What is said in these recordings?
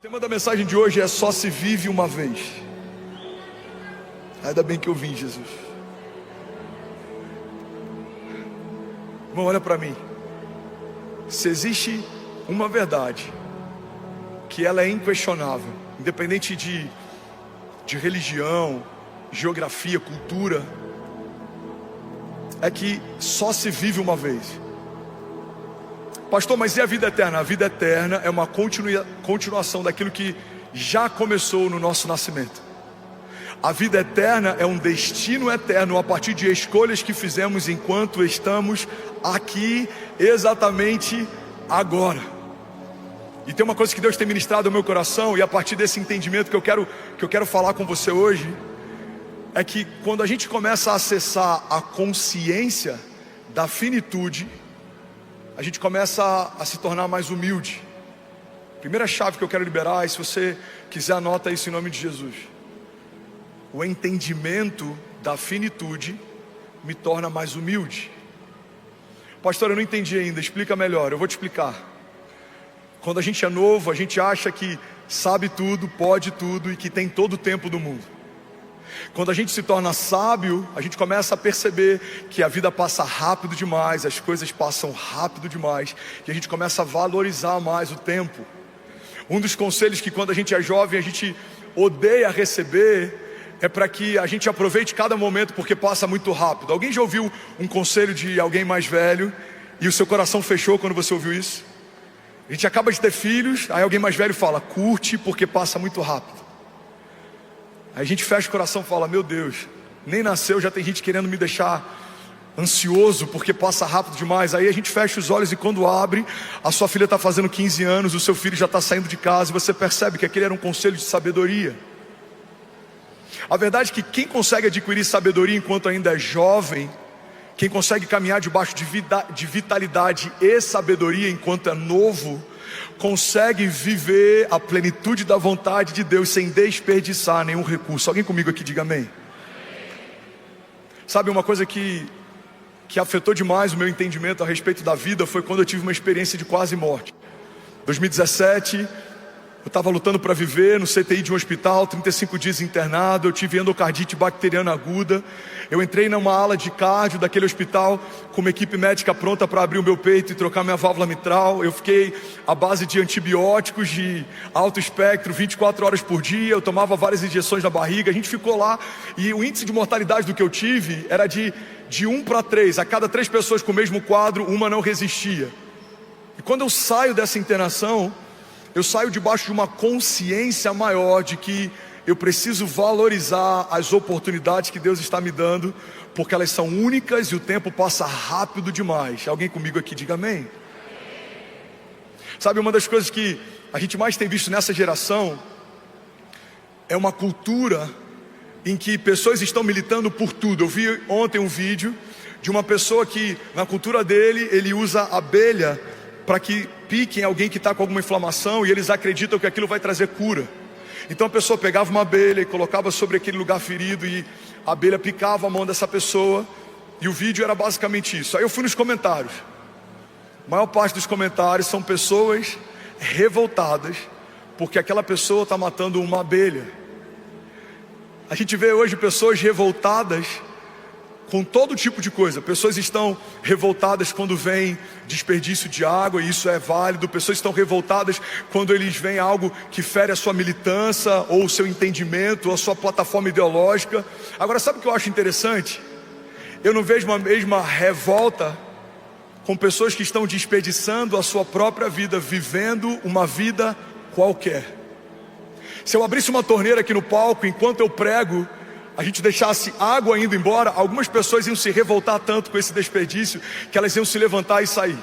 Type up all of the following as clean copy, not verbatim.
O tema da mensagem de hoje é: só se vive uma vez. Ainda bem que eu vim, Jesus. Irmão, olha para mim. Se existe uma verdade que ela é inquestionável, independente de religião, geografia, cultura, é que só se vive uma vez. Pastor, mas e a vida eterna? A vida eterna é uma continuação daquilo que já começou no nosso nascimento. A vida eterna é um destino eterno a partir de escolhas que fizemos enquanto estamos aqui, exatamente agora. E tem uma coisa que Deus tem ministrado ao meu coração, e a partir desse entendimento que eu quero falar com você hoje, é que quando a gente começa a acessar a consciência da finitude, a gente começa a se tornar mais humilde. Primeira chave que eu quero liberar, e se você quiser anota isso em nome de Jesus. O entendimento da finitude me torna mais humilde. Pastor, eu não entendi ainda, explica melhor. Eu vou te explicar. Quando a gente é novo, a gente acha que sabe tudo, pode tudo e que tem todo o tempo do mundo. Quando a gente se torna sábio, a gente começa a perceber que a vida passa rápido demais, as coisas passam rápido demais, e a gente começa a valorizar mais o tempo. Um dos conselhos que quando a gente é jovem a gente odeia receber é para que a gente aproveite cada momento, porque passa muito rápido. Alguém já ouviu um conselho de alguém mais velho e o seu coração fechou quando você ouviu isso? A gente acaba de ter filhos, aí alguém mais velho fala: curte porque passa muito rápido. Aí a gente fecha o coração e fala: meu Deus, nem nasceu, já tem gente querendo me deixar ansioso porque passa rápido demais. Aí a gente fecha os olhos e quando abre, a sua filha está fazendo 15 anos, o seu filho já está saindo de casa, e você percebe que aquele era um conselho de sabedoria. A verdade é que quem consegue adquirir sabedoria enquanto ainda é jovem, quem consegue caminhar debaixo de vitalidade e sabedoria enquanto é novo, consegue viver a plenitude da vontade de Deus sem desperdiçar nenhum recurso. Alguém comigo aqui diga amém. Sabe, uma coisa que afetou demais o meu entendimento a respeito da vida foi quando eu tive uma experiência de quase morte. 2017, eu estava lutando para viver no CTI de um hospital, 35 dias internado, eu tive endocardite bacteriana aguda. Eu entrei numa ala de cardio daquele hospital com uma equipe médica pronta para abrir o meu peito e trocar minha válvula mitral. Eu fiquei à base de antibióticos de alto espectro 24 horas por dia, eu tomava várias injeções na barriga. A gente ficou lá e o índice de mortalidade do que eu tive era de 1 para 3. A cada 3 pessoas com o mesmo quadro, uma não resistia. E quando eu saio dessa internação, eu saio debaixo de uma consciência maior de que eu preciso valorizar as oportunidades que Deus está me dando, porque elas são únicas e o tempo passa rápido demais. Alguém comigo aqui diga amém. Sabe, uma das coisas que a gente mais tem visto nessa geração é uma cultura em que pessoas estão militando por tudo. Eu vi ontem um vídeo de uma pessoa que na cultura dele, ele usa abelha para que piquem alguém que está com alguma inflamação, e eles acreditam que aquilo vai trazer cura. Então a pessoa pegava uma abelha e colocava sobre aquele lugar ferido, e a abelha picava a mão dessa pessoa, e o vídeo era basicamente isso. Aí eu fui nos comentários. A maior parte dos comentários são pessoas revoltadas porque aquela pessoa está matando uma abelha. A gente vê hoje pessoas revoltadas com todo tipo de coisa. Pessoas estão revoltadas quando vem desperdício de água, e isso é válido. Pessoas estão revoltadas quando eles veem algo que fere a sua militância, ou o seu entendimento, ou a sua plataforma ideológica. Agora, sabe o que eu acho interessante? Eu não vejo a mesma revolta com pessoas que estão desperdiçando a sua própria vida, vivendo uma vida qualquer. Se eu abrisse uma torneira aqui no palco, enquanto eu prego, a gente deixasse água indo embora, algumas pessoas iam se revoltar tanto com esse desperdício que elas iam se levantar e sair.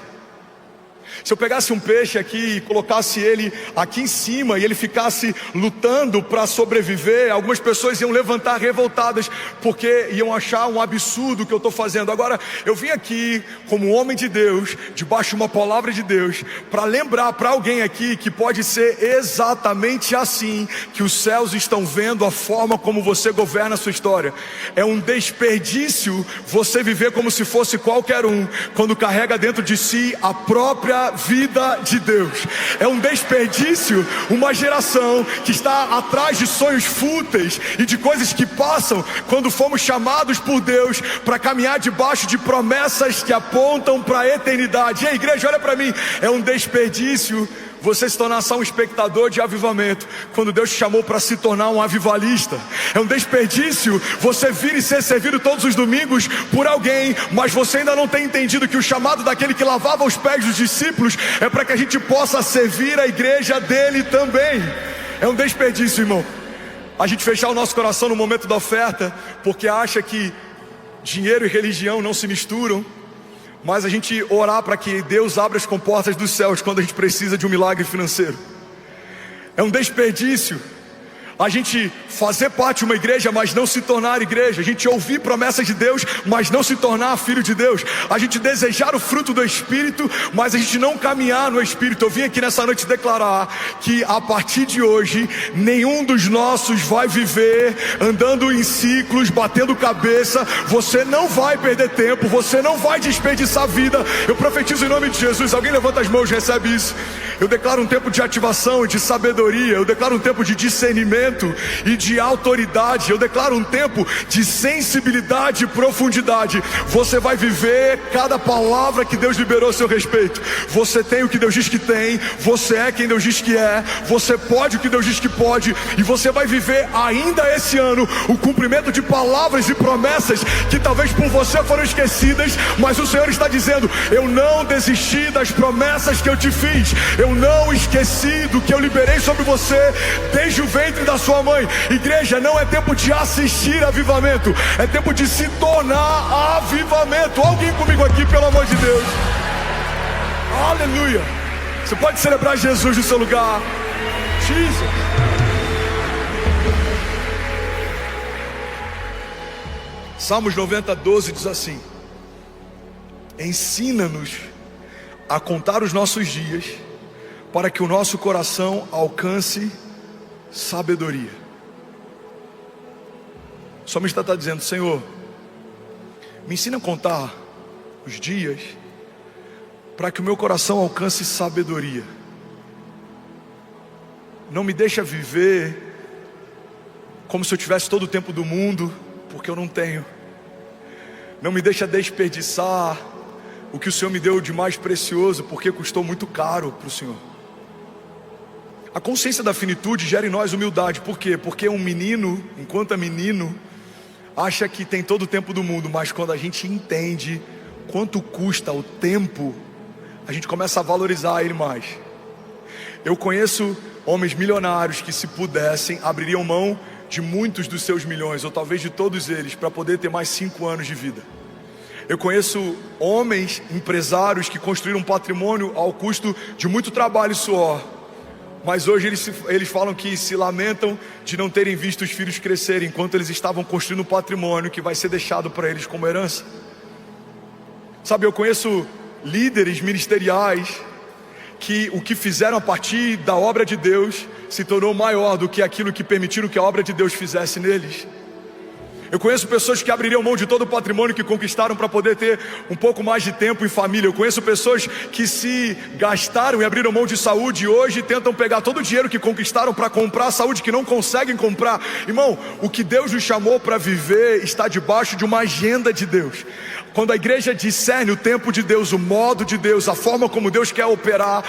Se eu pegasse um peixe aqui e colocasse ele aqui em cima e ele ficasse lutando para sobreviver, algumas pessoas iam levantar revoltadas porque iam achar um absurdo o que eu estou fazendo. Agora, eu vim aqui como homem de Deus, debaixo de uma palavra de Deus, para lembrar para alguém aqui que pode ser exatamente assim que os céus estão vendo a forma como você governa a sua história. É um desperdício você viver como se fosse qualquer um, quando carrega dentro de si a própria própria vida de Deus. É um desperdício uma geração que está atrás de sonhos fúteis e de coisas que passam, quando fomos chamados por Deus para caminhar debaixo de promessas que apontam para a eternidade. E a igreja, olha para mim, é um desperdício você se tornar só um espectador de avivamento, quando Deus te chamou para se tornar um avivalista. É um desperdício você vir e ser servido todos os domingos por alguém, mas você ainda não tem entendido que o chamado daquele que lavava os pés dos discípulos é para que a gente possa servir a igreja dele também. É um desperdício, irmão, a gente fechar o nosso coração no momento da oferta, porque acha que dinheiro e religião não se misturam, mas a gente orar para que Deus abra as comportas dos céus quando a gente precisa de um milagre financeiro. É um desperdício a gente fazer parte de uma igreja, mas não se tornar igreja. A gente ouvir promessas de Deus, mas não se tornar filho de Deus. A gente desejar o fruto do Espírito, mas a gente não caminhar no Espírito. Eu vim aqui nessa noite declarar que a partir de hoje, nenhum dos nossos vai viver andando em ciclos, batendo cabeça. Você não vai perder tempo, você não vai desperdiçar a vida. Eu profetizo em nome de Jesus. Alguém levanta as mãos e recebe isso. Eu declaro um tempo de ativação e de sabedoria. Eu declaro um tempo de discernimento e de autoridade. Eu declaro um tempo de sensibilidade e profundidade. Você vai viver cada palavra que Deus liberou a seu respeito. Você tem o que Deus diz que tem, você é quem Deus diz que é, você pode o que Deus diz que pode, e você vai viver ainda esse ano o cumprimento de palavras e promessas que talvez por você foram esquecidas, mas o Senhor está dizendo: eu não desisti das promessas que eu te fiz, eu não esqueci do que eu liberei sobre você desde o ventre da sua mãe. Igreja, não é tempo de assistir avivamento, é tempo de se tornar avivamento. Alguém comigo aqui, pelo amor de Deus. Aleluia. Você pode celebrar Jesus no seu lugar. Jesus. Salmos 90:12 diz assim: ensina-nos a contar os nossos dias, para que o nosso coração alcance sabedoria. O salmista está dizendo: Senhor, me ensina a contar os dias, para que o meu coração alcance sabedoria. Não me deixa viver como se eu tivesse todo o tempo do mundo, porque eu não tenho. Não me deixa desperdiçar o que o Senhor me deu de mais precioso, porque custou muito caro para o Senhor. A consciência da finitude gera em nós humildade. Por quê? Porque um menino, enquanto é menino, acha que tem todo o tempo do mundo, mas quando a gente entende quanto custa o tempo, a gente começa a valorizar ele mais. Eu conheço homens milionários que, se pudessem, abririam mão de muitos dos seus milhões, ou talvez de todos eles, para poder ter mais 5 anos de vida. Eu conheço homens, empresários, que construíram um patrimônio ao custo de muito trabalho e suor, mas hoje eles falam que se lamentam de não terem visto os filhos crescerem, enquanto eles estavam construindo um patrimônio que vai ser deixado para eles como herança. Sabe, eu conheço líderes ministeriais que o que fizeram a partir da obra de Deus se tornou maior do que aquilo que permitiram que a obra de Deus fizesse neles. Eu conheço pessoas que abririam mão de todo o patrimônio que conquistaram para poder ter um pouco mais de tempo em família. Eu conheço pessoas que se gastaram e abriram mão de saúde, e hoje tentam pegar todo o dinheiro que conquistaram para comprar a saúde que não conseguem comprar. Irmão, o que Deus nos chamou para viver está debaixo de uma agenda de Deus. Quando a igreja discerne o tempo de Deus, o modo de Deus, a forma como Deus quer operar,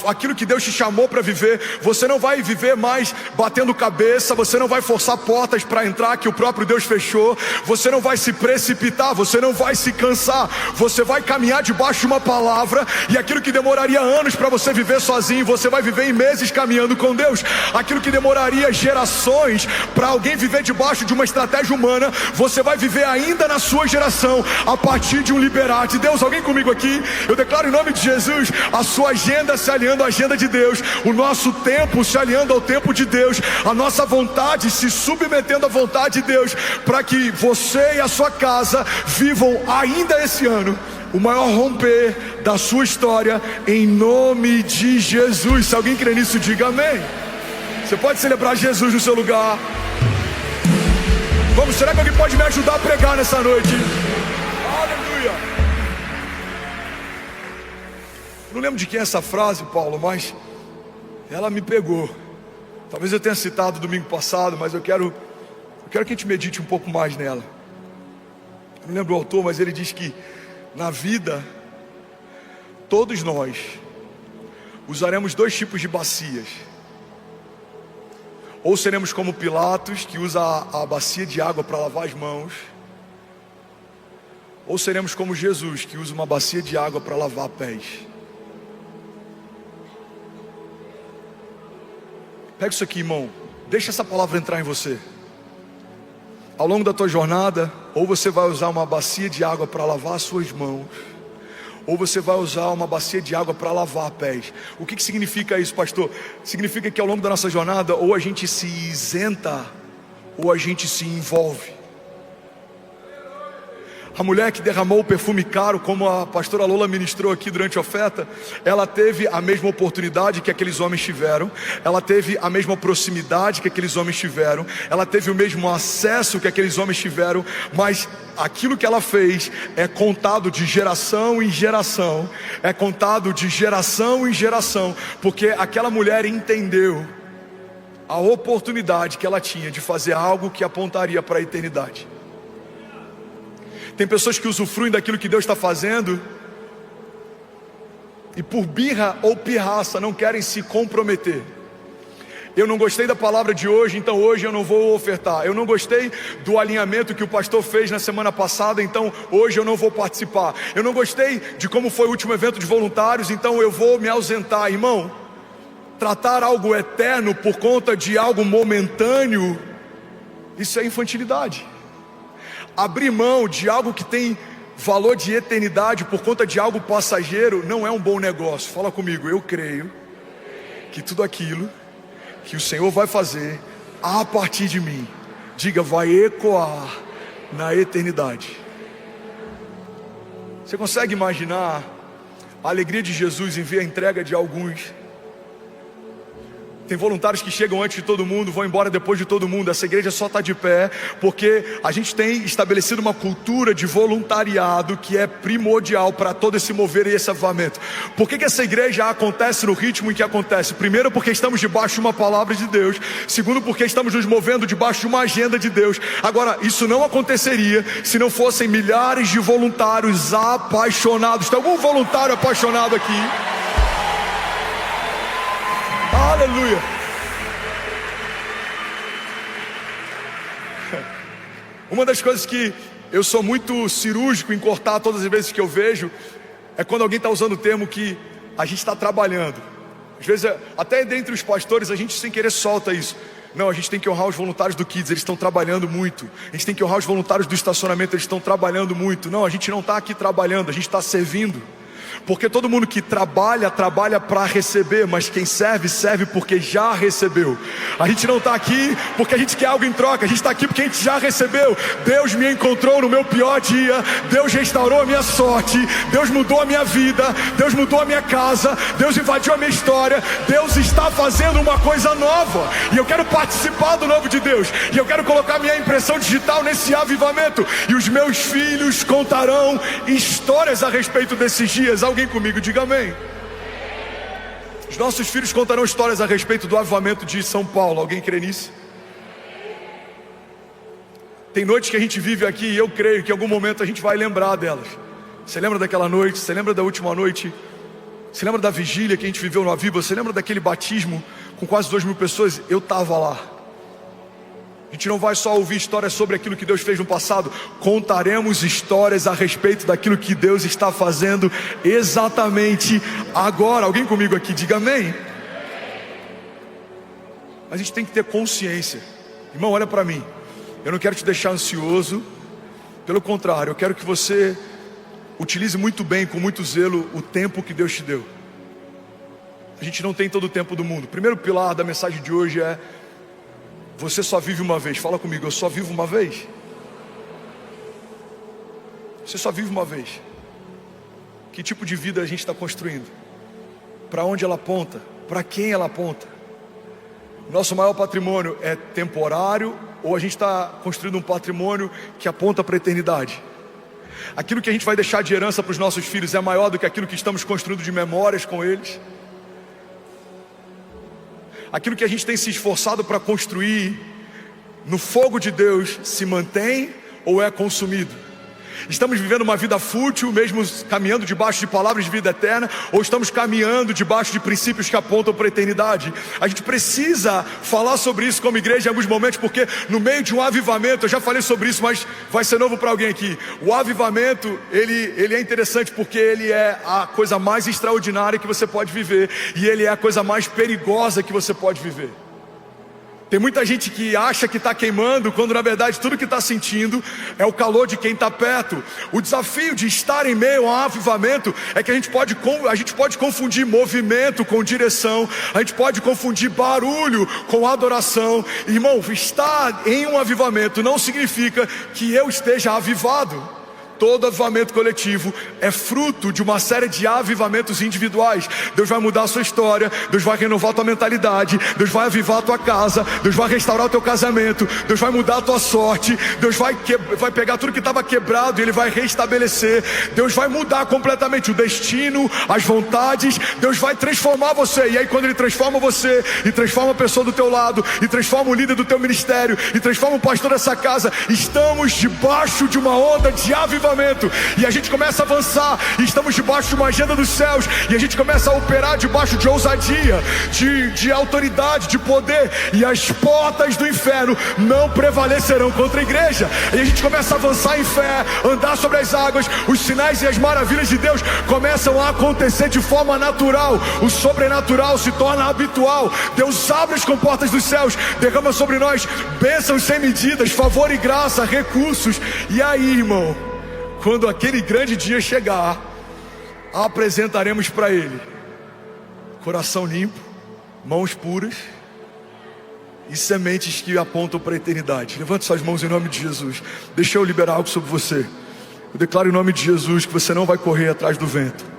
aquilo que Deus te chamou para viver, você não vai viver mais batendo cabeça, você não vai forçar portas para entrar que o próprio Deus fechou, você não vai se precipitar, você não vai se cansar, você vai caminhar debaixo de uma palavra, e aquilo que demoraria anos para você viver sozinho, você vai viver em meses caminhando com Deus. Aquilo que demoraria gerações para alguém viver debaixo de uma estratégia humana, você vai viver ainda na sua geração, a partir de um liberar de Deus. Alguém comigo aqui? Eu declaro em nome de Jesus, a sua agenda se alinhando à agenda de Deus, o nosso tempo se alinhando ao tempo de Deus, a nossa vontade se submetendo à vontade de Deus, para que você e a sua casa vivam ainda esse ano o maior romper da sua história, em nome de Jesus. Se alguém crê nisso, diga amém. Você pode celebrar Jesus no seu lugar. Vamos, será que alguém pode me ajudar a pregar nessa noite? Aleluia. Não lembro de quem é essa frase, Paulo, mas ela me pegou. Talvez eu tenha citado domingo passado, mas eu quero que a gente medite um pouco mais nela. Não lembro o autor, mas ele diz que na vida, todos nós usaremos dois tipos de bacias. Ou seremos como Pilatos, que usa a bacia de água para lavar as mãos. Ou seremos como Jesus, que usa uma bacia de água para lavar pés. Pega isso aqui, irmão. Deixa essa palavra entrar em você. Ao longo da tua jornada, ou você vai usar uma bacia de água para lavar as suas mãos, ou você vai usar uma bacia de água para lavar pés. O que significa isso, pastor? Significa que ao longo da nossa jornada, ou a gente se isenta, ou a gente se envolve. A mulher que derramou o perfume caro, como a pastora Lola ministrou aqui durante a oferta, ela teve a mesma oportunidade que aqueles homens tiveram, ela teve a mesma proximidade que aqueles homens tiveram, ela teve o mesmo acesso que aqueles homens tiveram, mas aquilo que ela fez é contado de geração em geração, é contado de geração em geração, porque aquela mulher entendeu a oportunidade que ela tinha de fazer algo que apontaria para a eternidade. Tem pessoas que usufruem daquilo que Deus está fazendo e por birra ou pirraça não querem se comprometer. Eu não gostei da palavra de hoje, então hoje eu não vou ofertar. Eu não gostei do alinhamento que o pastor fez na semana passada, então hoje eu não vou participar. Eu não gostei de como foi o último evento de voluntários, então eu vou me ausentar. Irmão, tratar algo eterno por conta de algo momentâneo, isso é infantilidade. Abrir mão de algo que tem valor de eternidade por conta de algo passageiro não é um bom negócio. Fala comigo, eu creio que tudo aquilo que o Senhor vai fazer a partir de mim, diga, vai ecoar na eternidade. Você consegue imaginar a alegria de Jesus em ver a entrega de alguns? Tem voluntários que chegam antes de todo mundo, vão embora depois de todo mundo. Essa igreja só está de pé porque a gente tem estabelecido uma cultura de voluntariado que é primordial para todo esse mover e esse avivamento. Por que essa igreja acontece no ritmo em que acontece? Primeiro, porque estamos debaixo de uma palavra de Deus. Segundo, porque estamos nos movendo debaixo de uma agenda de Deus. Agora, isso não aconteceria se não fossem milhares de voluntários apaixonados. Tem algum voluntário apaixonado aqui? Aleluia. Uma das coisas que eu sou muito cirúrgico em cortar todas as vezes que eu vejo é quando alguém está usando o termo que a gente está trabalhando. Às vezes, até dentre os pastores, a gente sem querer solta isso. Não, a gente tem que honrar os voluntários do Kids, eles estão trabalhando muito. A gente tem que honrar os voluntários do estacionamento, eles estão trabalhando muito. Não, a gente não está aqui trabalhando, a gente está servindo. Porque todo mundo que trabalha, trabalha para receber, mas quem serve, serve porque já recebeu. A gente não está aqui porque a gente quer algo em troca, a gente está aqui porque a gente já recebeu. Deus me encontrou no meu pior dia, Deus restaurou a minha sorte, Deus mudou a minha vida, Deus mudou a minha casa, Deus invadiu a minha história, Deus está fazendo uma coisa nova, e eu quero participar do novo de Deus, e eu quero colocar minha impressão digital nesse avivamento, e os meus filhos contarão histórias a respeito desses dias. Alguém comigo, diga amém. Os nossos filhos contarão histórias a respeito do avivamento de São Paulo. Alguém crê nisso? Tem noites que a gente vive aqui e eu creio que em algum momento a gente vai lembrar delas. Você lembra daquela noite? Você lembra da última noite? Você lembra da vigília que a gente viveu no Aviva? Você lembra daquele batismo com quase 2.000 pessoas? Eu estava lá. A gente não vai só ouvir histórias sobre aquilo que Deus fez no passado, contaremos histórias a respeito daquilo que Deus está fazendo exatamente agora. Alguém comigo aqui, diga amém. A gente tem que ter consciência. Irmão, olha para mim. Eu não quero te deixar ansioso. Pelo contrário, eu quero que você utilize muito bem, com muito zelo, o tempo que Deus te deu. A gente não tem todo o tempo do mundo. O primeiro pilar da mensagem de hoje é: você só vive uma vez. Fala comigo, eu só vivo uma vez. Você só vive uma vez. Que tipo de vida a gente está construindo? Para onde ela aponta? Para quem ela aponta? Nosso maior patrimônio é temporário, ou a gente está construindo um patrimônio que aponta para a eternidade? Aquilo que a gente vai deixar de herança para os nossos filhos é maior do que aquilo que estamos construindo de memórias com eles. Aquilo que a gente tem se esforçado para construir no fogo de Deus se mantém ou é consumido? Estamos vivendo uma vida fútil, mesmo caminhando debaixo de palavras de vida eterna, ou estamos caminhando debaixo de princípios que apontam para a eternidade? A gente precisa falar sobre isso como igreja em alguns momentos, porque no meio de um avivamento, eu já falei sobre isso, mas vai ser novo para alguém aqui. O avivamento, ele é interessante porque ele é a coisa mais extraordinária que você pode viver, e ele é a coisa mais perigosa que você pode viver. Tem muita gente que acha que está queimando, quando na verdade tudo que está sentindo é o calor de quem está perto. O desafio de estar em meio a um avivamento é que a gente pode confundir movimento com direção, a gente pode confundir barulho com adoração. Irmão, estar em um avivamento não significa que eu esteja avivado. Todo avivamento coletivo é fruto de uma série de avivamentos individuais. Deus vai mudar a sua história, Deus vai renovar a tua mentalidade, Deus vai avivar a tua casa, Deus vai restaurar o teu casamento, Deus vai mudar a tua sorte, Deus vai pegar tudo que estava quebrado e Ele vai restabelecer. Deus vai mudar completamente o destino, as vontades. Deus vai transformar você, e aí quando Ele transforma você, e transforma a pessoa do teu lado, e transforma o líder do teu ministério, e transforma o pastor dessa casa, estamos debaixo de uma onda de avivamento. E a gente começa a avançar, e estamos debaixo de uma agenda dos céus, e a gente começa a operar debaixo de ousadia, de autoridade, de poder, e as portas do inferno não prevalecerão contra a igreja. E a gente começa a avançar em fé, andar sobre as águas, os sinais e as maravilhas de Deus começam a acontecer de forma natural, o sobrenatural se torna habitual. Deus abre as comportas dos céus, derrama sobre nós bênçãos sem medidas, favor e graça, recursos. E aí, irmão, quando aquele grande dia chegar, apresentaremos para Ele coração limpo, mãos puras e sementes que apontam para a eternidade. Levante suas mãos em nome de Jesus. Deixa eu liberar algo sobre você. Eu declaro em nome de Jesus que você não vai correr atrás do vento.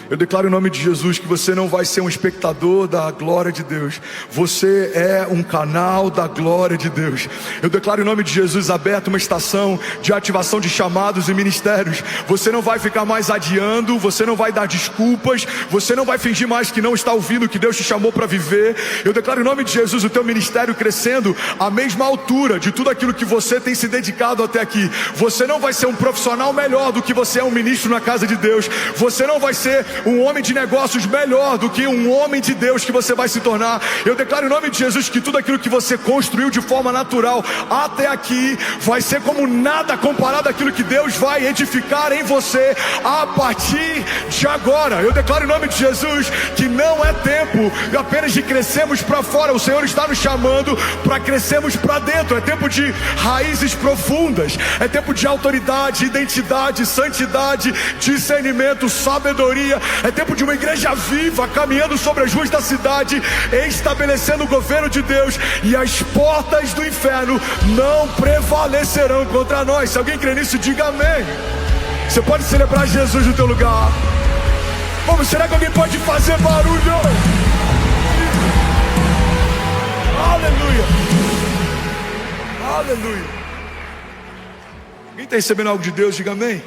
Eu declaro em nome de Jesus que você não vai ser um espectador da glória de Deus. Você é um canal da glória de Deus. Eu declaro em nome de Jesus aberto uma estação de ativação de chamados e ministérios. Você não vai ficar mais adiando, você não vai dar desculpas, você não vai fingir mais que não está ouvindo o que Deus te chamou para viver. Eu declaro em nome de Jesus o teu ministério crescendo à mesma altura de tudo aquilo que você tem se dedicado até aqui. Você não vai ser um profissional melhor do que você é um ministro na casa de Deus. Você não vai ser um homem de negócios melhor do que um homem de Deus que você vai se tornar. Eu declaro em nome de Jesus que tudo aquilo que você construiu de forma natural até aqui vai ser como nada comparado àquilo que Deus vai edificar em você a partir de agora. Eu declaro em nome de Jesus que não é tempo apenas de crescermos para fora. O Senhor está nos chamando para crescermos para dentro. É tempo de raízes profundas, é tempo de autoridade, identidade, santidade, discernimento, sabedoria. É tempo de uma igreja viva, caminhando sobre as ruas da cidade, estabelecendo o governo de Deus, e as portas do inferno não prevalecerão contra nós. Se alguém crê nisso, diga amém. Você pode celebrar Jesus no teu lugar. Vamos, será que alguém pode fazer barulho? Aleluia. Aleluia. Quem está recebendo algo de Deus, diga amém.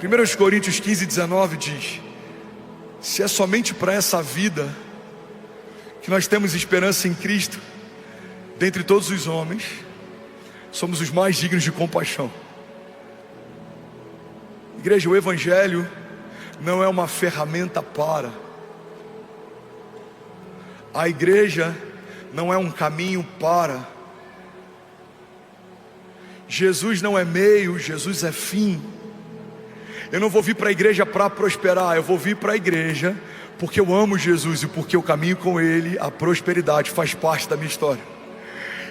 1 Coríntios 15, 19 diz: se é somente para essa vida que nós temos esperança em Cristo, dentre todos os homens, somos os mais dignos de compaixão. Igreja, o Evangelho não é uma ferramenta para. A igreja não é um caminho para. Jesus não é meio, Jesus é fim. Eu não vou vir para a igreja para prosperar, eu vou vir para a igreja porque eu amo Jesus e porque eu caminho com Ele. A prosperidade faz parte da minha história.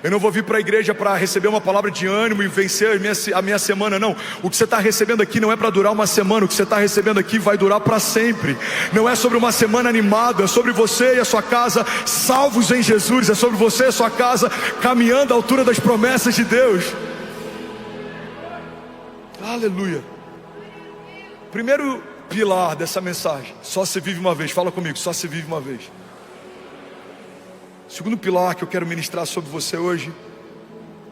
Eu não vou vir para a igreja para receber uma palavra de ânimo e vencer a minha semana, não. O que você está recebendo aqui não é para durar uma semana, o que você está recebendo aqui vai durar para sempre. Não é sobre uma semana animada, é sobre você e a sua casa salvos em Jesus, é sobre você e a sua casa caminhando à altura das promessas de Deus. Aleluia. Primeiro pilar dessa mensagem: só se vive uma vez. Fala comigo, só se vive uma vez. Segundo pilar que eu quero ministrar sobre você hoje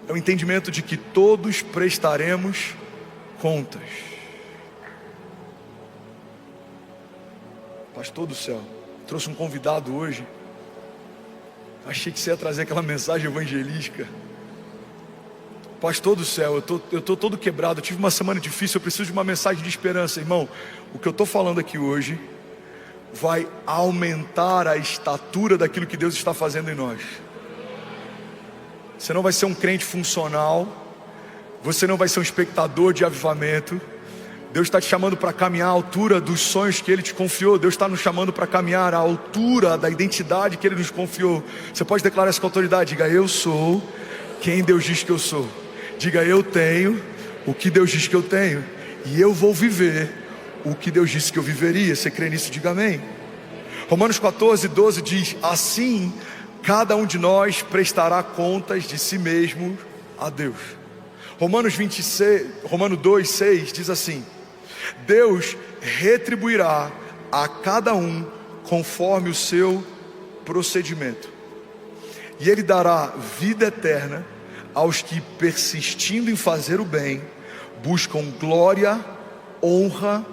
é o entendimento de que todos prestaremos contas. Pastor do céu, trouxe um convidado hoje. Achei que você ia trazer aquela mensagem evangelística. Pastor do céu, eu estou todo quebrado, eu tive uma semana difícil, eu preciso de uma mensagem de esperança. Irmão, o que eu estou falando aqui hoje vai aumentar a estatura daquilo que Deus está fazendo em nós. Você não vai ser um crente funcional, você não vai ser um espectador de avivamento. Deus está te chamando para caminhar à altura dos sonhos que Ele te confiou. Deus está nos chamando para caminhar à altura da identidade que Ele nos confiou. Você pode declarar essa com autoridade, diga: eu sou quem Deus diz que eu sou. Diga: eu tenho o que Deus diz que eu tenho, e eu vou viver o que Deus disse que eu viveria. Você crê nisso? Diga amém. Romanos 14:12 diz: assim cada um de nós prestará contas de si mesmo a Deus. Romanos 2:6 diz assim: Deus retribuirá a cada um conforme o seu procedimento, e Ele dará vida eterna aos que, persistindo em fazer o bem, buscam glória, honra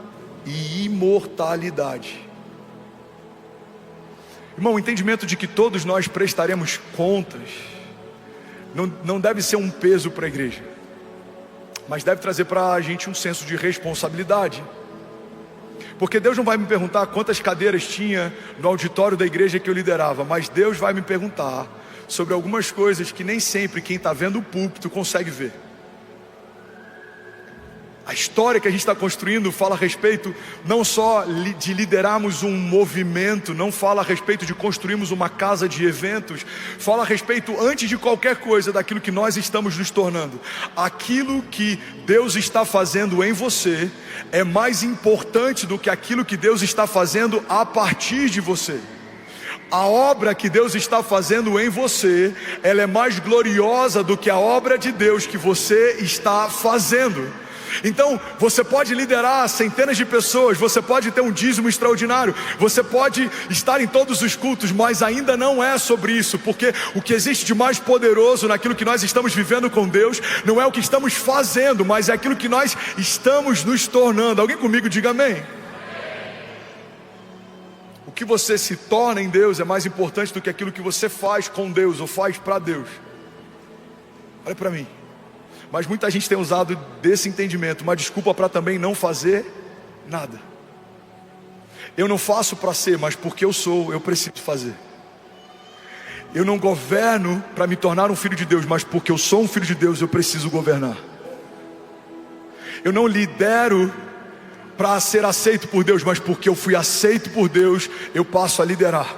e imortalidade. Irmão, o entendimento de que todos nós prestaremos contas não deve ser um peso para a igreja, mas deve trazer para a gente um senso de responsabilidade. Porque Deus não vai me perguntar quantas cadeiras tinha no auditório da igreja que eu liderava, mas Deus vai me perguntar sobre algumas coisas que nem sempre quem está vendo o púlpito consegue ver. A história que a gente está construindo fala a respeito não só de liderarmos um movimento, não fala a respeito de construirmos uma casa de eventos, fala a respeito, antes de qualquer coisa, daquilo que nós estamos nos tornando. Aquilo que Deus está fazendo em você é mais importante do que aquilo que Deus está fazendo a partir de você. A obra que Deus está fazendo em você, ela é mais gloriosa do que a obra de Deus que você está fazendo. Então, você pode liderar centenas de pessoas, você pode ter um dízimo extraordinário, você pode estar em todos os cultos, mas ainda não é sobre isso, porque o que existe de mais poderoso naquilo que nós estamos vivendo com Deus, não é o que estamos fazendo, mas é aquilo que nós estamos nos tornando. Alguém comigo diga amém? O que você se torna em Deus é mais importante do que aquilo que você faz com Deus ou faz para Deus. Olha para mim. Mas muita gente tem usado desse entendimento uma desculpa para também não fazer nada. Eu não faço para ser, mas porque eu sou, eu preciso fazer. Eu não governo para me tornar um filho de Deus, mas porque eu sou um filho de Deus, eu preciso governar. Eu não lidero para ser aceito por Deus, mas porque eu fui aceito por Deus, eu passo a liderar.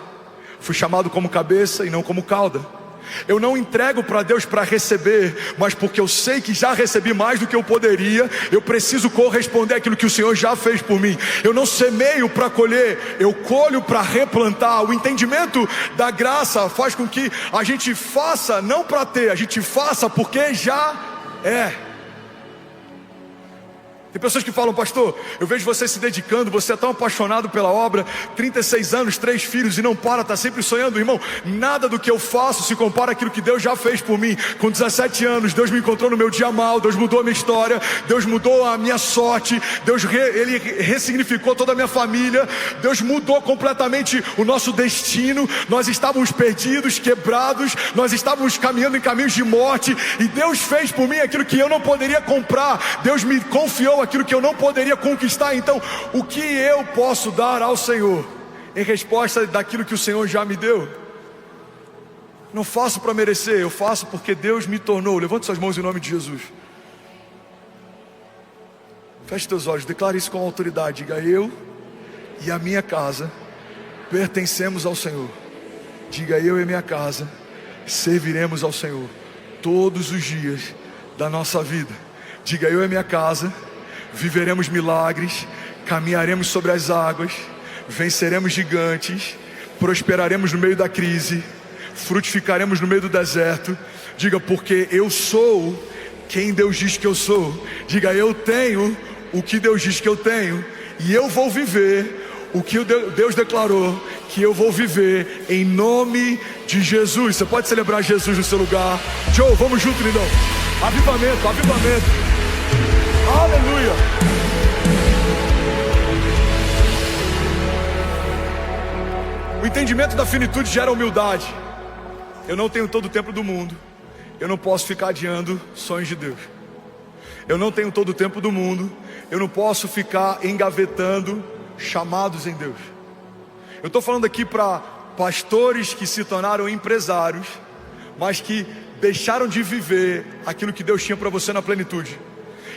Fui chamado como cabeça e não como cauda. Eu não entrego para Deus para receber, mas porque eu sei que já recebi mais do que eu poderia, eu preciso corresponder àquilo que o Senhor já fez por mim. Eu não semeio para colher, eu colho para replantar. O entendimento da graça faz com que a gente faça não para ter, a gente faça porque já é. Tem pessoas que falam: pastor, eu vejo você se dedicando, você é tão apaixonado pela obra, 36 anos, 3 filhos e não para, está sempre sonhando. Irmão, nada do que eu faço se compara àquilo que Deus já fez por mim. Com 17 anos, Deus me encontrou no meu dia mal, Deus mudou a minha história, Deus mudou a minha sorte, Ele ressignificou toda a minha família, Deus mudou completamente o nosso destino. Nós estávamos perdidos, quebrados, nós estávamos caminhando em caminhos de morte, e Deus fez por mim aquilo que eu não poderia comprar. Deus me confiou aquilo que eu não poderia conquistar. Então, o que eu posso dar ao Senhor em resposta daquilo que o Senhor já me deu? Não faço para merecer, eu faço porque Deus me tornou. Levante suas mãos em nome de Jesus. Feche teus olhos, declare isso com autoridade. Diga: eu e a minha casa pertencemos ao Senhor. Diga: eu e a minha casa serviremos ao Senhor todos os dias da nossa vida. Diga: eu e a minha casa viveremos milagres, caminharemos sobre as águas, venceremos gigantes, prosperaremos no meio da crise, frutificaremos no meio do deserto. Diga: porque eu sou quem Deus diz que eu sou. Diga: eu tenho o que Deus diz que eu tenho, e eu vou viver o que Deus declarou que eu vou viver, em nome de Jesus. Você pode celebrar Jesus no seu lugar. Joe, vamos junto, lindão. Avivamento, avivamento. Aleluia. O entendimento da finitude gera humildade. Eu não tenho todo o tempo do mundo. Eu não posso ficar adiando sonhos de Deus. Eu não tenho todo o tempo do mundo. Eu não posso ficar engavetando chamados em Deus. Eu estou falando aqui para pastores que se tornaram empresários, mas que deixaram de viver aquilo que Deus tinha para você na plenitude.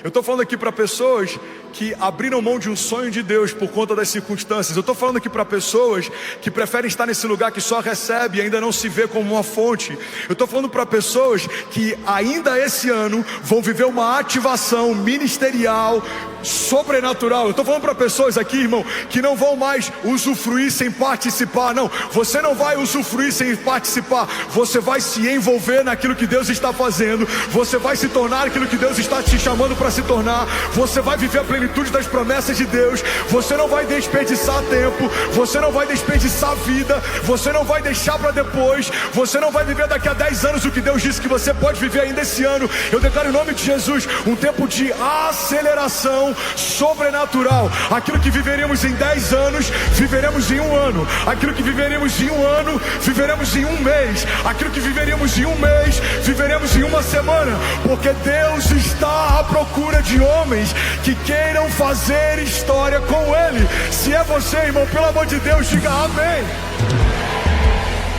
Eu estou falando aqui para pessoas que abriram mão de um sonho de Deus por conta das circunstâncias. Eu estou falando aqui para pessoas que preferem estar nesse lugar que só recebe e ainda não se vê como uma fonte. Eu estou falando para pessoas que ainda esse ano vão viver uma ativação ministerial sobrenatural. Eu estou falando para pessoas aqui, irmão, que não vão mais usufruir sem participar. Não, você não vai usufruir sem participar. Você vai se envolver naquilo que Deus está fazendo. Você vai se tornar aquilo que Deus está te chamando para se tornar. Você vai viver a plenitude das promessas de Deus. Você não vai desperdiçar tempo. Você não vai desperdiçar vida. Você não vai deixar para depois. Você não vai viver daqui a 10 anos o que Deus disse que você pode viver ainda esse ano. Eu declaro em nome de Jesus um tempo de aceleração sobrenatural. Aquilo que viveríamos em 10 anos, viveremos em um ano. Aquilo que viveríamos em um ano, viveremos em um mês. Aquilo que viveríamos em um mês, viveremos em uma semana. Porque Deus está à procura de homens que queiram fazer história com Ele. Se é você, irmão, pelo amor de Deus, diga amém.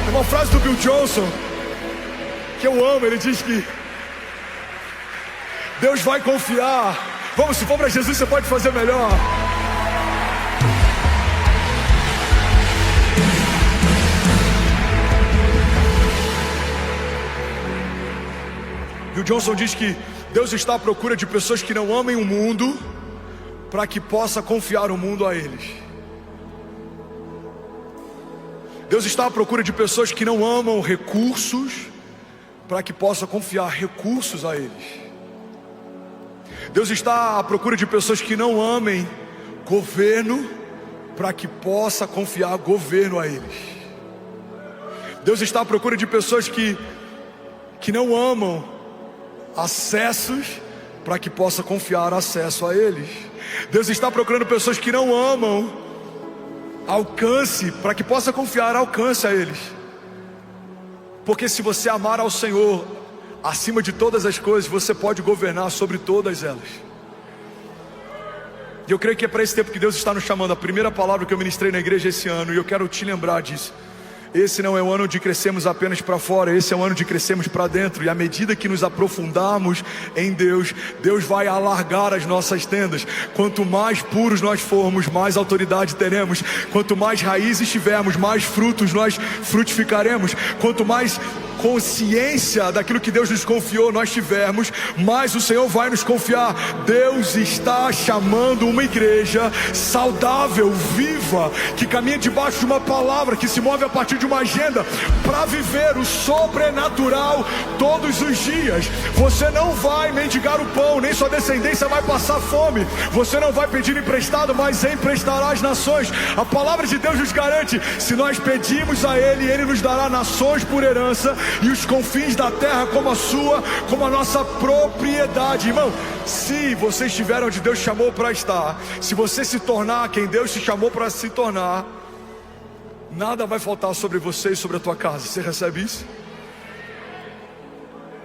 Tem uma frase do Bill Johnson que eu amo. Ele diz que Deus vai confiar. Vamos, se for para Jesus, você pode fazer melhor. Bill Johnson diz que Deus está à procura de pessoas que não amem o mundo, para que possa confiar o mundo a eles. Deus está à procura de pessoas que não amam recursos, para que possa confiar recursos a eles. Deus está à procura de pessoas que não amem governo, para que possa confiar governo a eles. Deus está à procura de pessoas que não amam acessos, para que possa confiar acesso a eles. Deus está procurando pessoas que não amam alcance, para que possa confiar alcance a eles. Porque se você amar ao Senhor acima de todas as coisas, você pode governar sobre todas elas. E eu creio que é para esse tempo que Deus está nos chamando. A primeira palavra que eu ministrei na igreja esse ano, e eu quero te lembrar disso. Esse não é o ano de crescermos apenas para fora, esse é o ano de crescermos para dentro. E à medida que nos aprofundarmos em Deus, Deus vai alargar as nossas tendas. Quanto mais puros nós formos, mais autoridade teremos. Quanto mais raízes tivermos, mais frutos nós frutificaremos. Quanto mais consciência daquilo que Deus nos confiou nós tivermos, mais o Senhor vai nos confiar. Deus está chamando uma igreja saudável, viva, que caminha debaixo de uma palavra, que se move a partir de uma agenda, para viver o sobrenatural todos os dias. Você não vai mendigar o pão, nem sua descendência vai passar fome. Você não vai pedir emprestado, mas emprestará às nações. A palavra de Deus nos garante: se nós pedirmos a Ele, Ele nos dará nações por herança, e os confins da terra como a sua, como a nossa propriedade. Irmão, se você estiver onde Deus chamou para estar, se você se tornar quem Deus te chamou para se tornar, nada vai faltar sobre você e sobre a tua casa. Você recebe isso?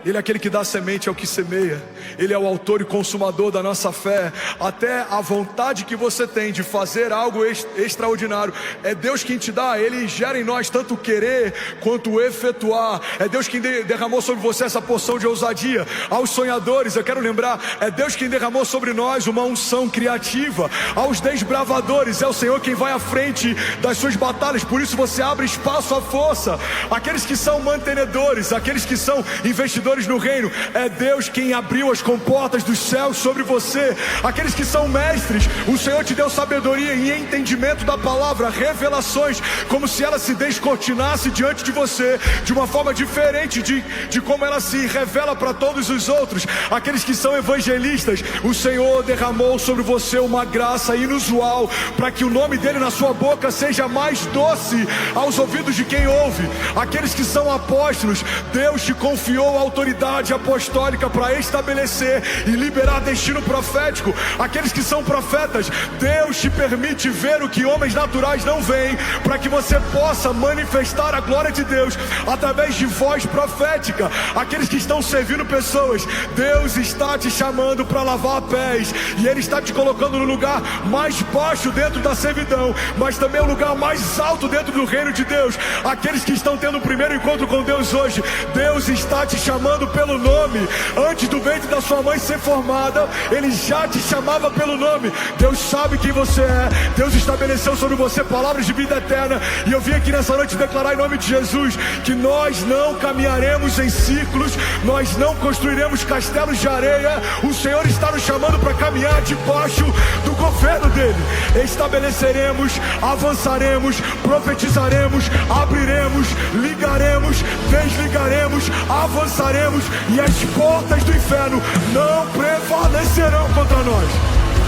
Ele é aquele que dá semente ao que semeia. Ele é o autor e consumador da nossa fé. Até a vontade que você tem de fazer algo extraordinário, é Deus quem te dá. Ele gera em nós tanto querer quanto efetuar. É Deus quem derramou sobre você essa porção de ousadia. Aos sonhadores, eu quero lembrar, é Deus quem derramou sobre nós uma unção criativa. Aos desbravadores, é o Senhor quem vai à frente das suas batalhas. Por isso você abre espaço à força. Aqueles que são mantenedores, aqueles que são investidores no reino, é Deus quem abriu as comportas dos céus sobre você. Aqueles que são mestres, o Senhor te deu sabedoria e entendimento da palavra, revelações, como se ela se descortinasse diante de você, de uma forma diferente de como ela se revela para todos os outros. Aqueles que são evangelistas, o Senhor derramou sobre você uma graça inusual, para que o nome dele na sua boca seja mais doce aos ouvidos de quem ouve. Aqueles que são apóstolos, Deus te confiou autoridade autoridade apostólica para estabelecer e liberar destino profético. Aqueles que são profetas, Deus te permite ver o que homens naturais não veem, para que você possa manifestar a glória de Deus através de voz profética. Aqueles que estão servindo pessoas, Deus está te chamando para lavar pés, e Ele está te colocando no lugar mais baixo dentro da servidão, mas também o lugar mais alto dentro do reino de Deus. Aqueles que estão tendo o primeiro encontro com Deus hoje, Deus está te chamando pelo nome. Antes do ventre da sua mãe ser formada, Ele já te chamava pelo nome. Deus sabe quem você é. Deus estabeleceu sobre você palavras de vida eterna, e eu vim aqui nessa noite declarar em nome de Jesus que nós não caminharemos em círculos, nós não construiremos castelos de areia. O Senhor está nos chamando para caminhar debaixo do governo dEle. Estabeleceremos, avançaremos, profetizaremos, abriremos, ligaremos, desligaremos, avançaremos, e as portas do inferno não prevalecerão contra nós.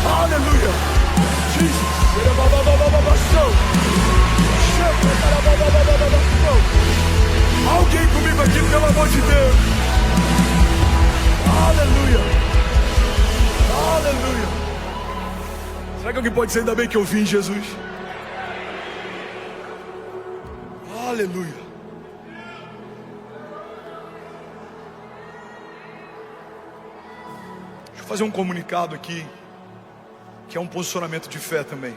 Aleluia. Alguém comigo aqui, pelo amor de Deus. Aleluia. Aleluia. Será que alguém pode dizer ainda bem que eu vim, Jesus? Aleluia. Deixa eu fazer um comunicado aqui, que é um posicionamento de fé também.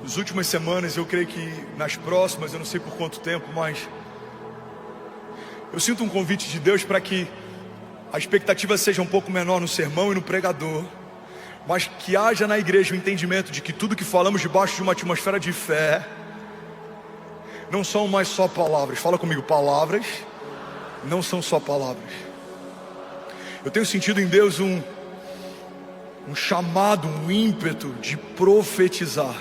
Nas últimas semanas, eu creio que nas próximas, eu não sei por quanto tempo, mas eu sinto um convite de Deus para que a expectativa seja um pouco menor no sermão e no pregador, mas que haja na igreja o entendimento de que tudo que falamos debaixo de uma atmosfera de fé não são mais só palavras. Fala comigo, palavras não são só palavras. Eu tenho sentido em Deus um chamado, um ímpeto de profetizar.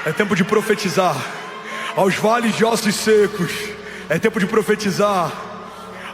É tempo de profetizar aos vales de ossos secos. É tempo de profetizar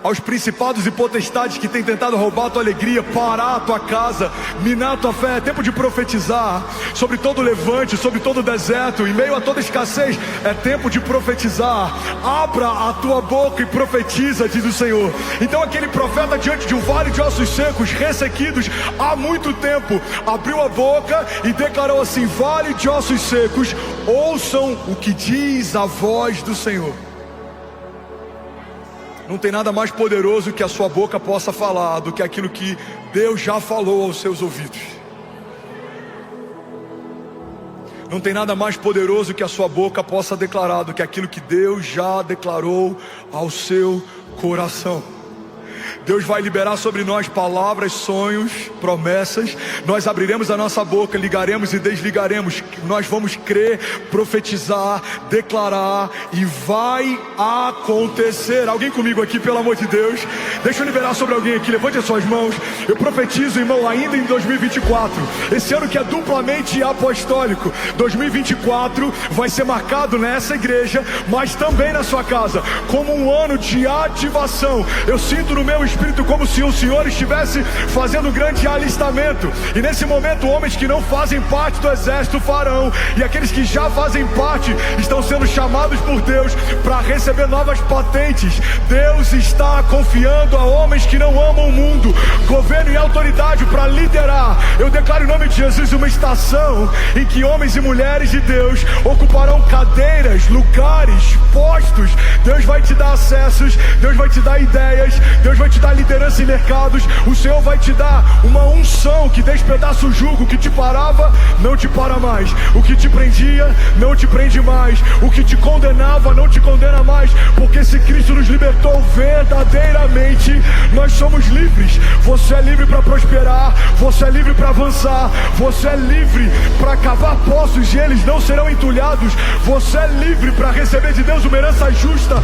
aos principados e potestades que têm tentado roubar a tua alegria, parar a tua casa, minar a tua fé. É tempo de profetizar sobre todo o levante, sobre todo o deserto, em meio a toda escassez. É tempo de profetizar. Abra a tua boca e profetiza, diz o Senhor. Então aquele profeta diante de um vale de ossos secos, ressequidos há muito tempo, abriu a boca e declarou assim: vale de ossos secos, ouçam o que diz a voz do Senhor. Não tem nada mais poderoso que a sua boca possa falar do que aquilo que Deus já falou aos seus ouvidos. Não tem nada mais poderoso que a sua boca possa declarar do que aquilo que Deus já declarou ao seu coração. Deus vai liberar sobre nós palavras, sonhos, promessas. Nós abriremos a nossa boca, ligaremos e desligaremos. Nós vamos crer, profetizar, declarar, e vai acontecer. Alguém comigo aqui, pelo amor de Deus? Deixa eu liberar sobre alguém aqui. Levante as suas mãos. Eu profetizo, irmão, ainda em 2024. Esse ano que é duplamente apostólico. 2024 vai ser marcado nessa igreja, mas também na sua casa, como um ano de ativação. Eu sinto no meu espírito como se o Senhor estivesse fazendo um grande alistamento, e nesse momento homens que não fazem parte do exército farão, e aqueles que já fazem parte estão sendo chamados por Deus para receber novas patentes. Deus está confiando a homens que não amam o mundo governo e autoridade para liderar. Eu declaro em nome de Jesus uma estação em que homens e mulheres de Deus ocuparão cadeiras, lugares, postos. Deus vai te dar acessos, Deus vai te dar ideias, Deus vai te dar liderança em mercados. O Senhor vai te dar uma unção que despedaça o jugo que te parava, não te para mais. O que te prendia, não te prende mais. O que te condenava, não te condena mais. Porque se Cristo nos libertou verdadeiramente, nós somos livres. Você é livre para prosperar, você é livre para avançar, você é livre para cavar poços e eles não serão entulhados. Você é livre para receber de Deus uma herança justa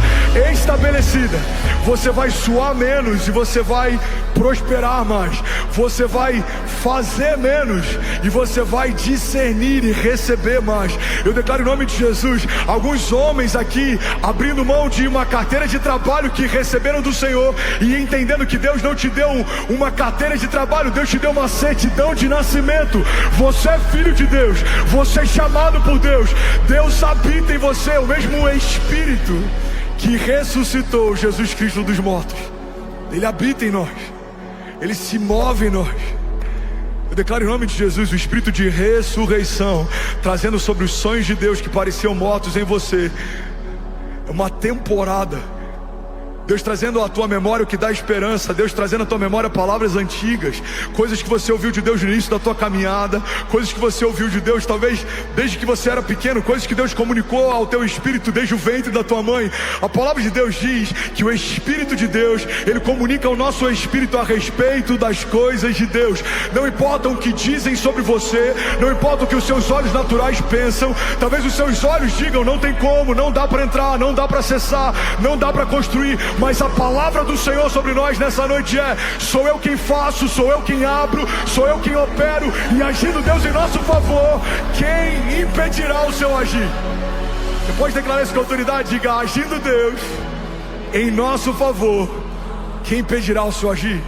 estabelecida. Você vai suar menos e você vai prosperar mais. Você vai fazer menos e você vai discernir e receber mais. Eu declaro em nome de Jesus, alguns homens aqui abrindo mão de uma carteira de trabalho que receberam do Senhor e entendendo que Deus não te deu uma carteira de trabalho, Deus te deu uma certidão de nascimento. Você é filho de Deus, você é chamado por Deus. Deus habita em você, o mesmo Espírito que ressuscitou Jesus Cristo dos mortos. Ele habita em nós, Ele se move em nós. Eu declaro em nome de Jesus o espírito de ressurreição, trazendo sobre os sonhos de Deus que pareciam mortos em você. É uma temporada. Deus trazendo à tua memória o que dá esperança. Deus trazendo à tua memória palavras antigas, coisas que você ouviu de Deus no início da tua caminhada, coisas que você ouviu de Deus talvez desde que você era pequeno, coisas que Deus comunicou ao teu espírito desde o ventre da tua mãe. A palavra de Deus diz que o Espírito de Deus, Ele comunica ao nosso espírito a respeito das coisas de Deus. Não importa o que dizem sobre você, não importa o que os seus olhos naturais pensam. Talvez os seus olhos digam: não tem como, não dá para entrar, não dá para acessar, não dá para construir. Mas a palavra do Senhor sobre nós nessa noite é: sou eu quem faço, sou eu quem abro, sou eu quem opero. E agindo Deus em nosso favor, quem impedirá o seu agir? Você pode declarar isso com autoridade? Diga: agindo Deus em nosso favor, quem impedirá o seu agir?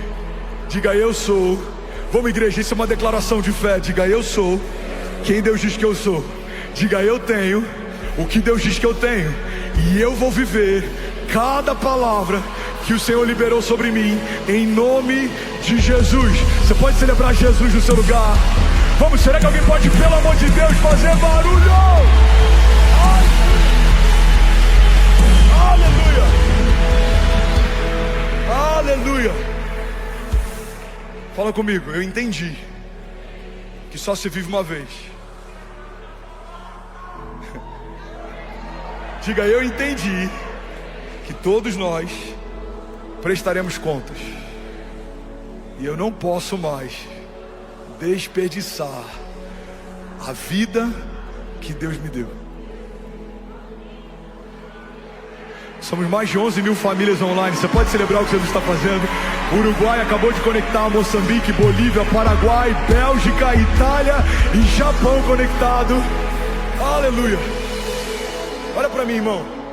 Diga: eu sou. Vamos, igreja, isso é uma declaração de fé. Diga: eu sou quem Deus diz que eu sou. Diga: eu tenho o que Deus diz que eu tenho, e eu vou viver cada palavra que o Senhor liberou sobre mim, em nome de Jesus. Você pode celebrar Jesus no seu lugar. Vamos, será que alguém pode, pelo amor de Deus, fazer barulho? Aleluia! Aleluia! Fala comigo. Eu entendi que só se vive uma vez. Diga: eu entendi que todos nós prestaremos contas, e eu não posso mais desperdiçar a vida que Deus me deu. Somos mais de 11 mil famílias online. Você pode celebrar o que Jesus está fazendo. O Uruguai acabou de conectar Moçambique, Bolívia, Paraguai, Bélgica, Itália e Japão conectado. Aleluia. Olha para mim, irmão.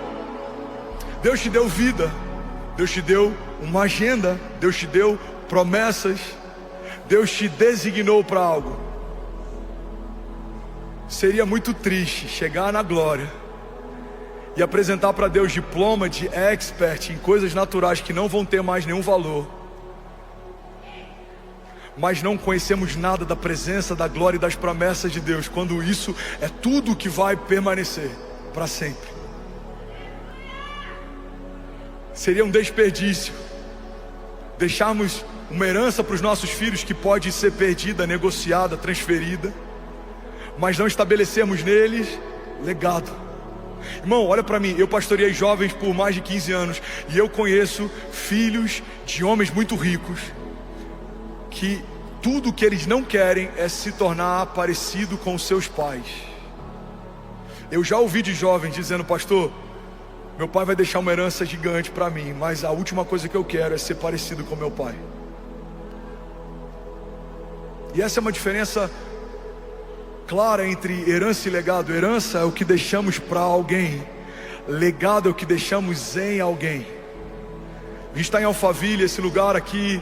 Deus te deu vida, Deus te deu uma agenda, Deus te deu promessas, Deus te designou para algo. Seria muito triste chegar na glória e apresentar para Deus diploma de expert em coisas naturais que não vão ter mais nenhum valor, mas não conhecemos nada da presença, da glória e das promessas de Deus, quando isso é tudo que vai permanecer para sempre. Seria um desperdício deixarmos uma herança para os nossos filhos que pode ser perdida, negociada, transferida, mas não estabelecermos neles legado. Irmão, olha para mim. Eu pastoreei jovens por mais de 15 anos, e eu conheço filhos de homens muito ricos que tudo que eles não querem é se tornar parecido com seus pais. Eu já ouvi de jovens dizendo: pastor, meu pai vai deixar uma herança gigante para mim, mas a última coisa que eu quero é ser parecido com meu pai. E essa é uma diferença clara entre herança e legado. Herança é o que deixamos para alguém, legado é o que deixamos em alguém. A gente está em Alphaville, esse lugar aqui,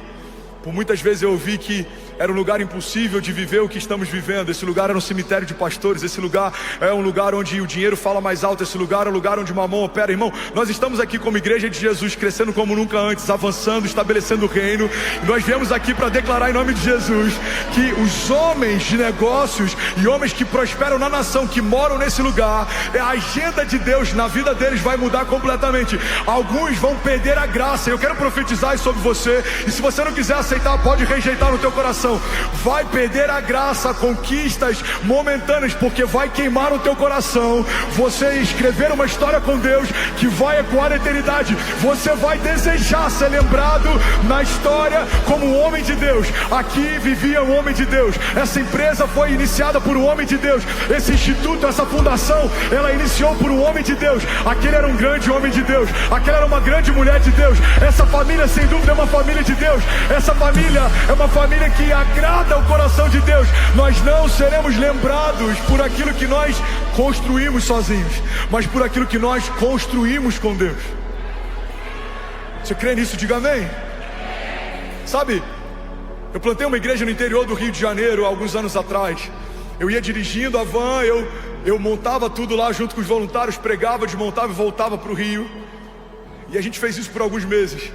por muitas vezes eu ouvi que era um lugar impossível de viver o que estamos vivendo. Esse lugar era um cemitério de pastores. Esse lugar é um lugar onde o dinheiro fala mais alto. Esse lugar é um lugar onde Mamon opera. Irmão, nós estamos aqui como igreja de Jesus, crescendo como nunca antes, avançando, estabelecendo o reino. Nós viemos aqui para declarar em nome de Jesus que os homens de negócios e homens que prosperam na nação, que moram nesse lugar, a agenda de Deus na vida deles vai mudar completamente. Alguns vão perder a graça. Eu quero profetizar isso sobre você. E se você não quiser aceitar, pode rejeitar no teu coração. Vai perder a graça, conquistas momentâneas, porque vai queimar o teu coração. Você escrever uma história com Deus que vai ecoar a eternidade. Você vai desejar ser lembrado na história como um homem de Deus. Aqui vivia um homem de Deus. Essa empresa foi iniciada por um homem de Deus. Esse instituto, essa fundação, ela iniciou por um homem de Deus. Aquele era um grande homem de Deus. Aquela era uma grande mulher de Deus. Essa família, sem dúvida, é uma família de Deus. Essa família é uma família que agrada o coração de Deus. Nós não seremos lembrados por aquilo que nós construímos sozinhos, mas por aquilo que nós construímos com Deus. Você crê nisso? Diga amém. Sabe, eu plantei uma igreja no interior do Rio de Janeiro há alguns anos atrás. Eu ia dirigindo a van, eu montava tudo lá junto com os voluntários, pregava, desmontava e voltava para o Rio. E a gente fez isso por alguns meses.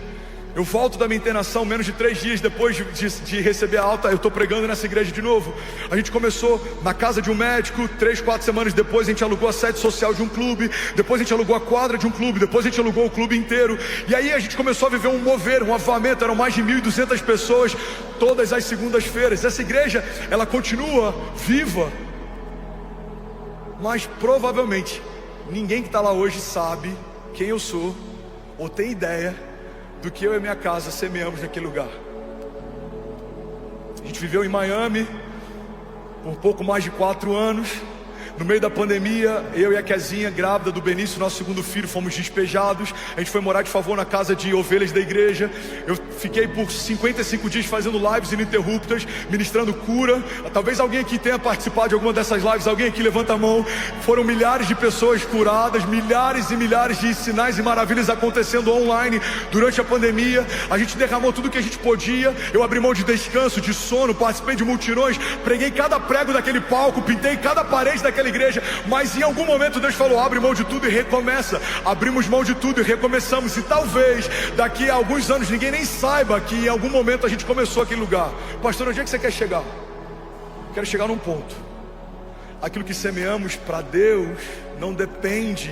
Eu volto da minha internação, menos de 3 dias depois de receber a alta, eu estou pregando nessa igreja de novo. A gente começou na casa de um médico, 3, 4 semanas depois a gente alugou a sede social de um clube, depois a gente alugou a quadra de um clube, depois a gente alugou o clube inteiro. E aí a gente começou a viver um mover, um avivamento, eram mais de 1.200 pessoas, todas as segundas-feiras. Essa igreja, ela continua viva, mas provavelmente ninguém que está lá hoje sabe quem eu sou, ou tem ideia do que eu e minha casa semeamos naquele lugar. A gente viveu em Miami por pouco mais de 4 anos. No meio da pandemia, eu e a Kezinha, grávida do Benício, nosso segundo filho, fomos despejados. A gente foi morar de favor na casa de ovelhas da igreja. Eu fiquei por 55 dias fazendo lives ininterruptas, ministrando cura. Talvez alguém aqui tenha participado de alguma dessas lives. Alguém aqui levanta a mão. Foram milhares de pessoas curadas, milhares e milhares de sinais e maravilhas acontecendo online durante a pandemia. A gente derramou tudo que a gente podia. Eu abri mão de descanso, de sono, participei de multirões, preguei cada prego daquele palco, pintei cada parede daquela igreja, mas em algum momento Deus falou: abre mão de tudo e recomeça. Abrimos mão de tudo e recomeçamos. E talvez daqui a alguns anos ninguém nem saiba que em algum momento a gente começou aquele lugar. Pastor, onde é que você quer chegar? Quero chegar num ponto. Aquilo que semeamos para Deus não depende,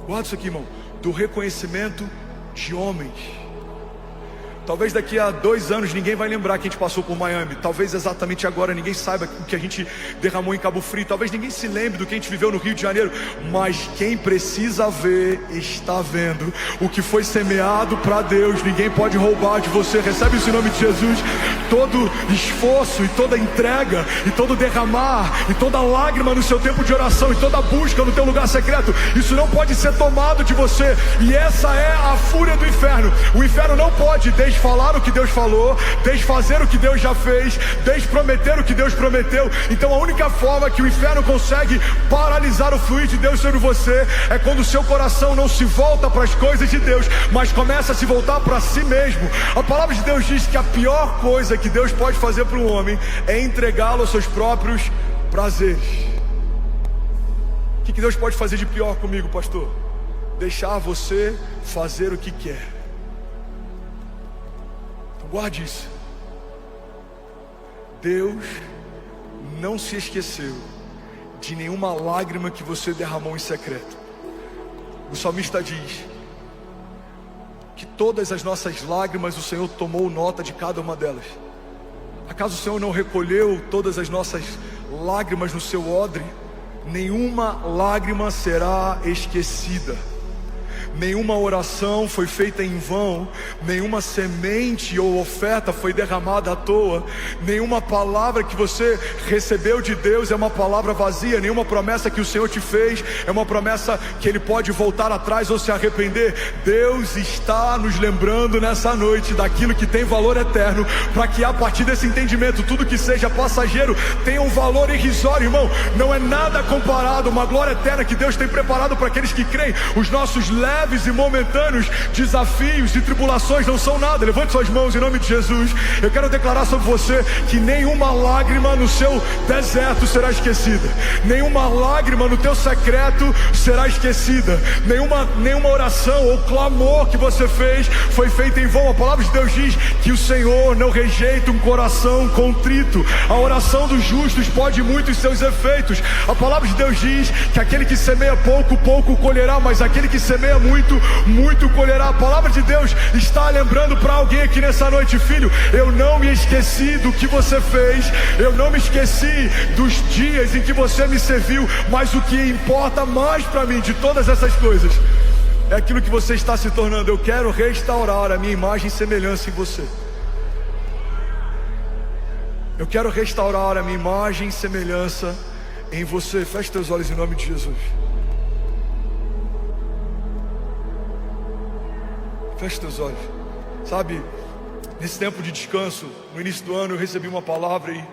guarda isso aqui, irmão, do reconhecimento de homens. Talvez daqui a 2 anos ninguém vai lembrar que a gente passou por Miami. Talvez exatamente agora ninguém saiba o que a gente derramou em Cabo Frio. Talvez ninguém se lembre do que a gente viveu no Rio de Janeiro. Mas quem precisa ver, está vendo. O que foi semeado para Deus, ninguém pode roubar de você. Recebe isso em nome de Jesus. Todo esforço e toda entrega e todo derramar e toda lágrima no seu tempo de oração e toda busca no teu lugar secreto, isso não pode ser tomado de você. E essa é a fúria do inferno. O inferno não pode desfalar o que Deus falou, desfazer o que Deus já fez, desprometer o que Deus prometeu. Então a única forma que o inferno consegue paralisar o fluir de Deus sobre você é quando o seu coração não se volta para as coisas de Deus, mas começa a se voltar para si mesmo. A palavra de Deus diz que a pior coisa que Deus pode fazer para um homem é entregá-lo aos seus próprios prazeres. O que Deus pode fazer de pior comigo, pastor? Deixar você fazer o que quer. Então guarde isso. Deus não se esqueceu de nenhuma lágrima que você derramou em secreto. O salmista diz que todas as nossas lágrimas o Senhor tomou nota de cada uma delas. Acaso o Senhor não recolheu todas as nossas lágrimas no seu odre? Nenhuma lágrima será esquecida. Nenhuma oração foi feita em vão, nenhuma semente ou oferta foi derramada à toa, nenhuma palavra que você recebeu de Deus é uma palavra vazia, nenhuma promessa que o Senhor te fez é uma promessa que Ele pode voltar atrás ou se arrepender. Deus está nos lembrando nessa noite daquilo que tem valor eterno, para que a partir desse entendimento, tudo que seja passageiro tenha um valor irrisório, irmão. Não é nada comparado, uma glória eterna que Deus tem preparado para aqueles que creem. Os nossos leves e momentâneos desafios e tribulações não são nada. Levante suas mãos em nome de Jesus. Eu quero declarar sobre você que nenhuma lágrima no seu deserto será esquecida, nenhuma lágrima no teu secreto será esquecida, nenhuma oração ou clamor que você fez foi feita em vão. A palavra de Deus diz que o Senhor não rejeita um coração contrito. A oração dos justos pode muito em seus efeitos. A palavra de Deus diz que aquele que semeia pouco, pouco colherá, mas aquele que semeia muito, muito colherá. A palavra de Deus está lembrando para alguém aqui nessa noite: filho, eu não me esqueci do que você fez, eu não me esqueci dos dias em que você me serviu, mas o que importa mais para mim de todas essas coisas é aquilo que você está se tornando. Eu quero restaurar a minha imagem e semelhança em você. Eu quero restaurar a minha imagem e semelhança em você. Feche teus olhos em nome de Jesus. Feche teus olhos. Sabe, nesse tempo de descanso, no início do ano eu recebi uma palavra e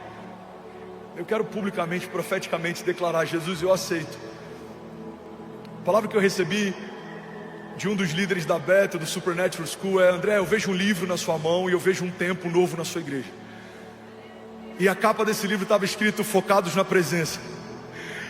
eu quero publicamente, profeticamente declarar: Jesus, eu aceito. A palavra que eu recebi de um dos líderes da Bethel, do Supernatural School, é: André, eu vejo um livro na sua mão e eu vejo um tempo novo na sua igreja. E a capa desse livro estava escrito: Focados na Presença.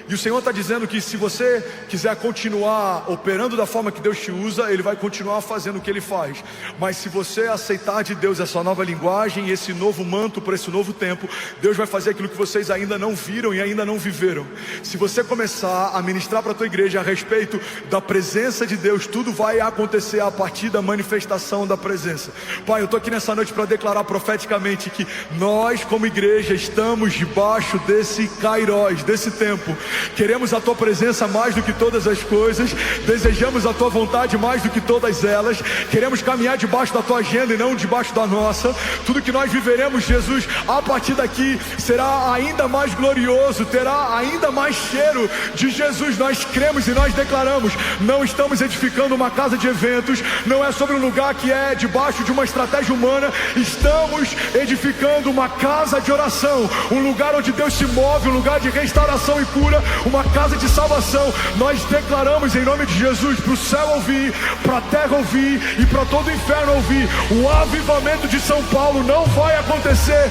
E o Senhor está dizendo que se você quiser continuar operando da forma que Deus te usa, Ele vai continuar fazendo o que Ele faz. Mas se você aceitar de Deus essa nova linguagem, esse novo manto para esse novo tempo, Deus vai fazer aquilo que vocês ainda não viram e ainda não viveram. Se você começar a ministrar para a tua igreja a respeito da presença de Deus, tudo vai acontecer a partir da manifestação da presença. Pai, eu estou aqui nessa noite para declarar profeticamente que nós como igreja estamos debaixo desse Kairos, desse tempo. Queremos a tua presença mais do que todas as coisas, desejamos a tua vontade mais do que todas elas, queremos caminhar debaixo da tua agenda e não debaixo da nossa. Tudo que nós viveremos, Jesus, a partir daqui será ainda mais glorioso, terá ainda mais cheiro de Jesus. Nós cremos e nós declaramos: não estamos edificando uma casa de eventos, não é sobre um lugar que é debaixo de uma estratégia humana, estamos edificando uma casa de oração, um lugar onde Deus se move, um lugar de restauração e cura, uma casa de salvação. Nós declaramos em nome de Jesus para o céu ouvir, para a terra ouvir e para todo o inferno ouvir: o avivamento de São Paulo não vai acontecer,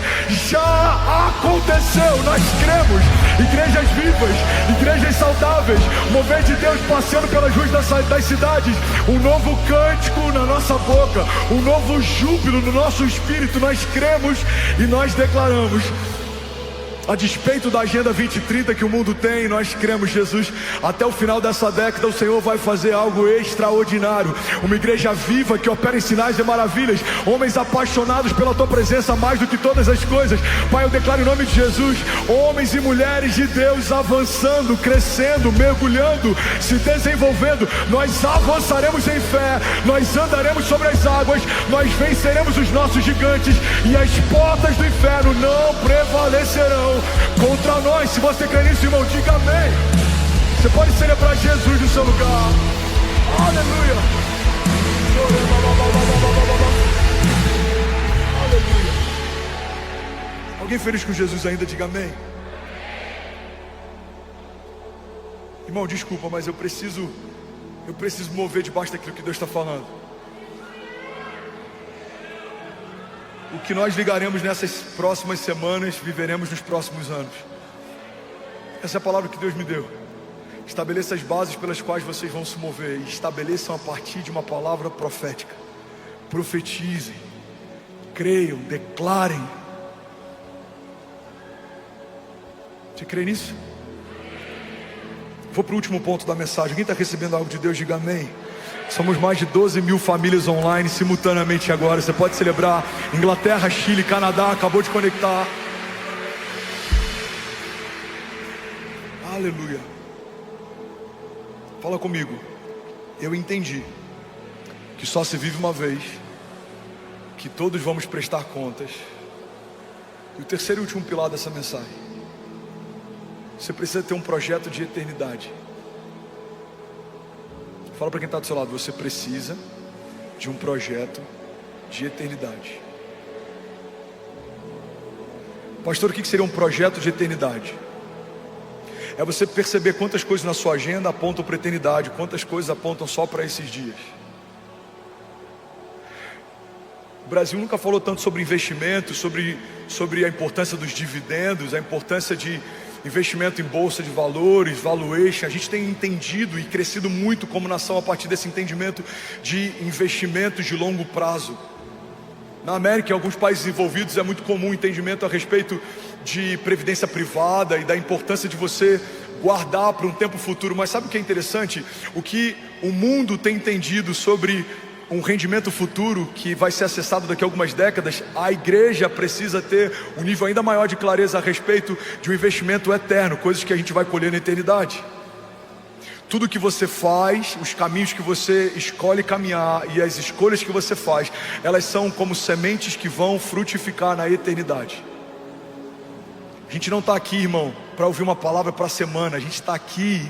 já aconteceu. Nós cremos, igrejas vivas, igrejas saudáveis, mover de Deus passeando pelas ruas das cidades, um novo cântico na nossa boca, um novo júbilo no nosso espírito. Nós cremos e nós declaramos: a despeito da agenda 2030 que o mundo tem, nós cremos, Jesus, até o final dessa década o Senhor vai fazer algo extraordinário. Uma igreja viva que opera em sinais e maravilhas, homens apaixonados pela tua presença mais do que todas as coisas. Pai, eu declaro em nome de Jesus, homens e mulheres de Deus avançando, crescendo, mergulhando, se desenvolvendo. Nós avançaremos em fé, nós andaremos sobre as águas, nós venceremos os nossos gigantes e as portas do inferno não prevalecerão contra nós. Se você crê nisso, irmão, diga amém. Você pode celebrar Jesus no seu lugar. Aleluia. Aleluia. Alguém feliz com Jesus ainda, diga amém. Irmão, desculpa, mas eu preciso mover debaixo daquilo que Deus está falando. O que nós ligaremos nessas próximas semanas, viveremos nos próximos anos. Essa é a palavra que Deus me deu. Estabeleça as bases pelas quais vocês vão se mover, e estabeleçam a partir de uma palavra profética. Profetizem, creiam, declarem. Você crê nisso? Vou para o último ponto da mensagem. Quem está recebendo algo de Deus, diga amém. Somos mais de 12 mil famílias online simultaneamente agora. Você pode celebrar. Inglaterra, Chile, Canadá, acabou de conectar. Aleluia. Fala comigo. Eu entendi que só se vive uma vez, que todos vamos prestar contas. E o terceiro e último pilar dessa mensagem: você precisa ter um projeto de eternidade. Fala para quem está do seu lado: você precisa de um projeto de eternidade. Pastor, o que seria um projeto de eternidade? É você perceber quantas coisas na sua agenda apontam para a eternidade, quantas coisas apontam só para esses dias. O Brasil nunca falou tanto sobre investimento, sobre a importância dos dividendos, a importância de investimento em bolsa de valores, valuation. A gente tem entendido e crescido muito como nação a partir desse entendimento de investimentos de longo prazo. Na América, em alguns países envolvidos, é muito comum o entendimento a respeito de previdência privada e da importância de você guardar para um tempo futuro. Mas sabe o que é interessante? O que o mundo tem entendido sobre um rendimento futuro que vai ser acessado daqui a algumas décadas, a igreja precisa ter um nível ainda maior de clareza a respeito de um investimento eterno, coisas que a gente vai colher na eternidade. Tudo que você faz, os caminhos que você escolhe caminhar e as escolhas que você faz, elas são como sementes que vão frutificar na eternidade. A gente não está aqui, irmão, para ouvir uma palavra para a semana. A gente está aqui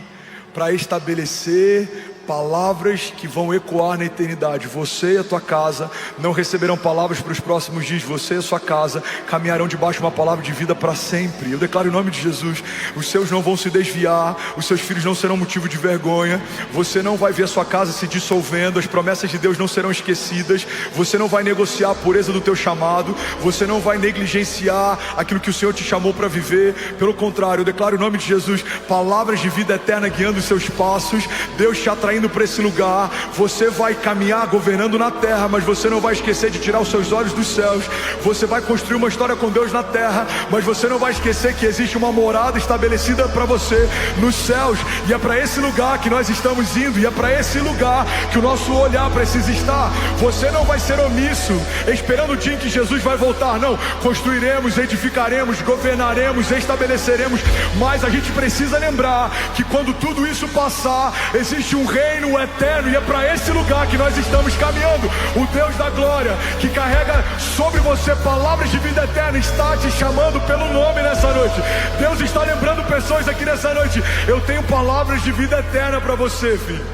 para estabelecer palavras que vão ecoar na eternidade. Você e a tua casa não receberão palavras para os próximos dias. Você e a sua casa caminharão debaixo de uma palavra de vida para sempre. Eu declaro em nome de Jesus: os seus não vão se desviar, os seus filhos não serão motivo de vergonha, você não vai ver a sua casa se dissolvendo, as promessas de Deus não serão esquecidas, você não vai negociar a pureza do teu chamado, você não vai negligenciar aquilo que o Senhor te chamou para viver. Pelo contrário, eu declaro em nome de Jesus palavras de vida eterna guiando os seus passos, Deus te atraindo para esse lugar. Você vai caminhar governando na terra, mas você não vai esquecer de tirar os seus olhos dos céus. Você vai construir uma história com Deus na terra, mas você não vai esquecer que existe uma morada estabelecida para você nos céus, e é para esse lugar que nós estamos indo, e é para esse lugar que o nosso olhar precisa estar. Você não vai ser omisso esperando o dia em que Jesus vai voltar, não. Construiremos, edificaremos, governaremos, estabeleceremos, mas a gente precisa lembrar que quando tudo isso passar, existe um reino eterno, e é para esse lugar que nós estamos caminhando. O Deus da glória, que carrega sobre você palavras de vida eterna, está te chamando pelo nome nessa noite. Deus está lembrando pessoas aqui nessa noite: eu tenho palavras de vida eterna para você, filho.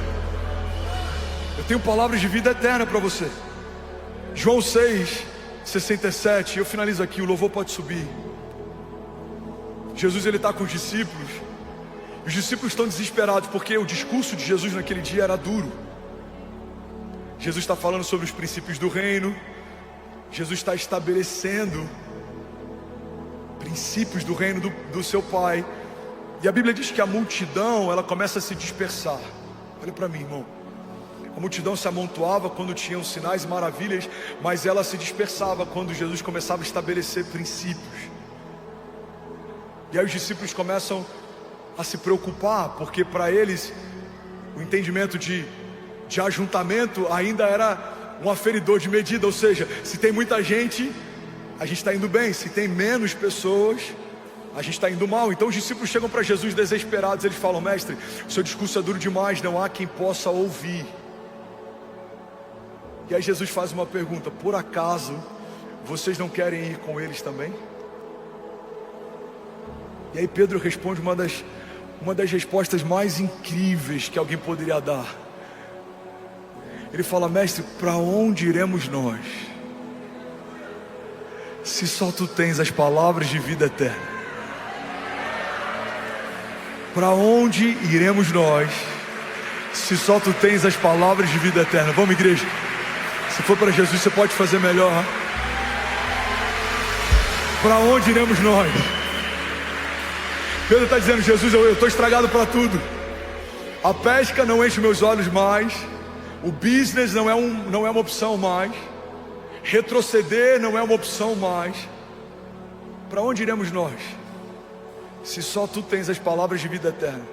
Eu tenho palavras de vida eterna para você. João 6:67. Eu finalizo aqui, o louvor pode subir. Jesus, ele está com os discípulos. Os discípulos estão desesperados porque o discurso de Jesus naquele dia era duro. Jesus está falando sobre os princípios do reino. Jesus está estabelecendo princípios do reino do seu Pai. E a Bíblia diz que a multidão, ela começa a se dispersar. Olha para mim, irmão. A multidão se amontoava quando tinham sinais e maravilhas, mas ela se dispersava quando Jesus começava a estabelecer princípios. E aí os discípulos começam a se preocupar, porque para eles o entendimento de ajuntamento ainda era um aferidor de medida. Ou seja, se tem muita gente, a gente está indo bem; se tem menos pessoas, a gente está indo mal. Então os discípulos chegam para Jesus desesperados. Eles falam: mestre, o seu discurso é duro demais, não há quem possa ouvir. E aí Jesus faz uma pergunta: por acaso vocês não querem ir com eles também? E aí Pedro responde uma das respostas mais incríveis que alguém poderia dar. Ele fala: mestre, para onde iremos nós, se só tu tens as palavras de vida eterna? Para onde iremos nós, se só tu tens as palavras de vida eterna? Vamos, igreja. Se for para Jesus, você pode fazer melhor. Para onde iremos nós? Pedro está dizendo: Jesus, eu estou estragado para tudo. A pesca não enche meus olhos mais. O business não é uma opção mais. Retroceder não é uma opção mais. Para onde iremos nós, se só tu tens as palavras de vida eterna?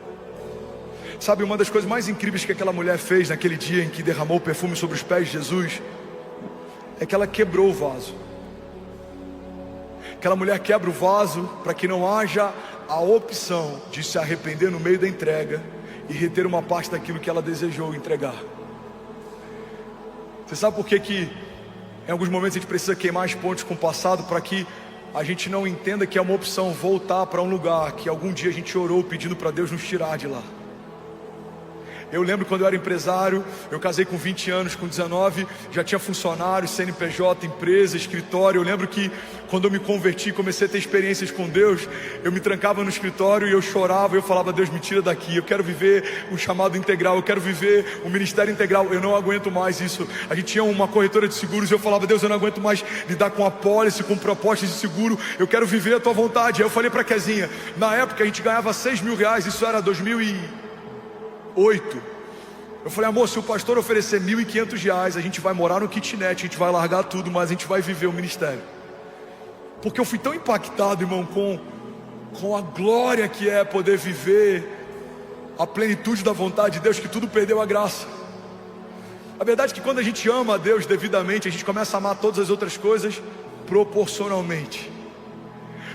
Sabe, uma das coisas mais incríveis que aquela mulher fez naquele dia em que derramou o perfume sobre os pés de Jesus é que ela quebrou o vaso. Aquela mulher quebra o vaso para que não haja a opção de se arrepender no meio da entrega e reter uma parte daquilo que ela desejou entregar. Você sabe por que em alguns momentos a gente precisa queimar as pontes com o passado, para que a gente não entenda que é uma opção voltar para um lugar que algum dia a gente orou pedindo para Deus nos tirar de lá? Eu lembro quando eu era empresário, eu casei com 20 anos, com 19, já tinha funcionários, CNPJ, empresa, escritório. Eu lembro que quando eu me converti, comecei a ter experiências com Deus, eu me trancava no escritório e eu chorava, eu falava: Deus, me tira daqui, eu quero viver um chamado integral, eu quero viver um ministério integral, eu não aguento mais isso. A gente tinha uma corretora de seguros e eu falava: Deus, eu não aguento mais lidar com apólice, com propostas de seguro, eu quero viver a tua vontade. Aí eu falei para a Kezinha, na época a gente ganhava R$6.000, isso era 2008. Eu falei: amor, se o pastor oferecer R$1.500, a gente vai morar no kitnet, a gente vai largar tudo, mas a gente vai viver o ministério. Porque eu fui tão impactado, irmão, com a glória que é poder viver a plenitude da vontade de Deus, que tudo perdeu a graça. A verdade é que quando a gente ama a Deus devidamente, a gente começa a amar todas as outras coisas proporcionalmente.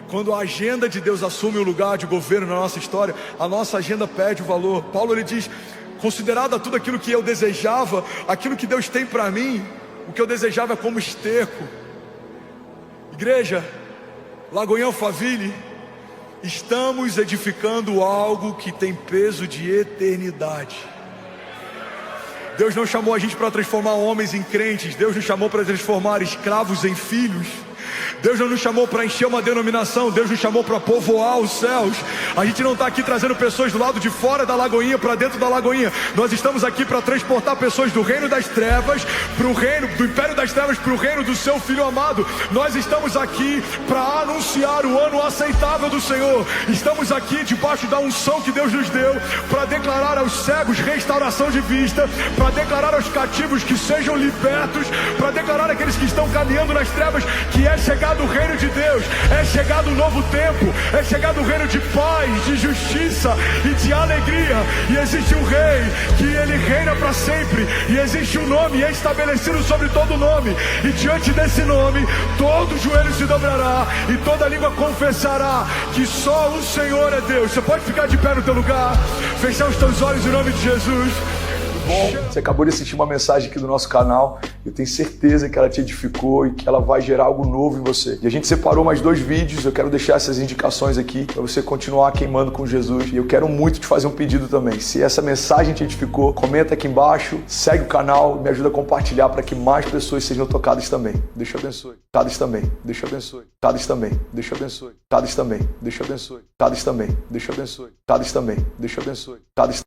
Quando a agenda de Deus assume o lugar de governo na nossa história, a nossa agenda perde o valor. Paulo, ele diz: considerado tudo aquilo que eu desejava, aquilo que Deus tem para mim, o que eu desejava é como esterco. Igreja, Lagoinha Alphaville, estamos edificando algo que tem peso de eternidade. Deus não chamou a gente para transformar homens em crentes. Deus nos chamou para transformar escravos em filhos. Deus não nos chamou para encher uma denominação. Deus nos chamou para povoar os céus. A gente não está aqui trazendo pessoas do lado de fora da Lagoinha para dentro da Lagoinha. Nós estamos aqui para transportar pessoas do reino das trevas para o reino, do império das trevas para o reino do seu Filho amado. Nós estamos aqui para anunciar o ano aceitável do Senhor. Estamos aqui debaixo da unção que Deus nos deu para declarar aos cegos restauração de vista, para declarar aos cativos que sejam libertos, para declarar àqueles que estão caminhando nas trevas que é chegado o reino de Deus, é chegado um novo tempo, é chegado o reino de paz, de justiça e de alegria. E existe um rei que ele reina para sempre, e existe um nome estabelecido sobre todo nome, e diante desse nome todo joelho se dobrará e toda língua confessará que só o Senhor é Deus. Você pode ficar de pé no teu lugar, fechar os teus olhos em nome de Jesus. Bom, você acabou de assistir uma mensagem aqui do nosso canal. Eu tenho certeza que ela te edificou e que ela vai gerar algo novo em você. E a gente separou mais 2 vídeos. Eu quero deixar essas indicações aqui para você continuar queimando com Jesus. E eu quero muito te fazer um pedido também. Se essa mensagem te edificou, comenta aqui embaixo, segue o canal, me ajuda a compartilhar para que mais pessoas sejam tocadas também. Deus te abençoe. Tocadas também. Deus te abençoe. Tocadas também. Deus te abençoe. Tocadas também. Deus te abençoe. Tocadas também. Deus te abençoe. Tocadas também. Deus te abençoe. Tocadas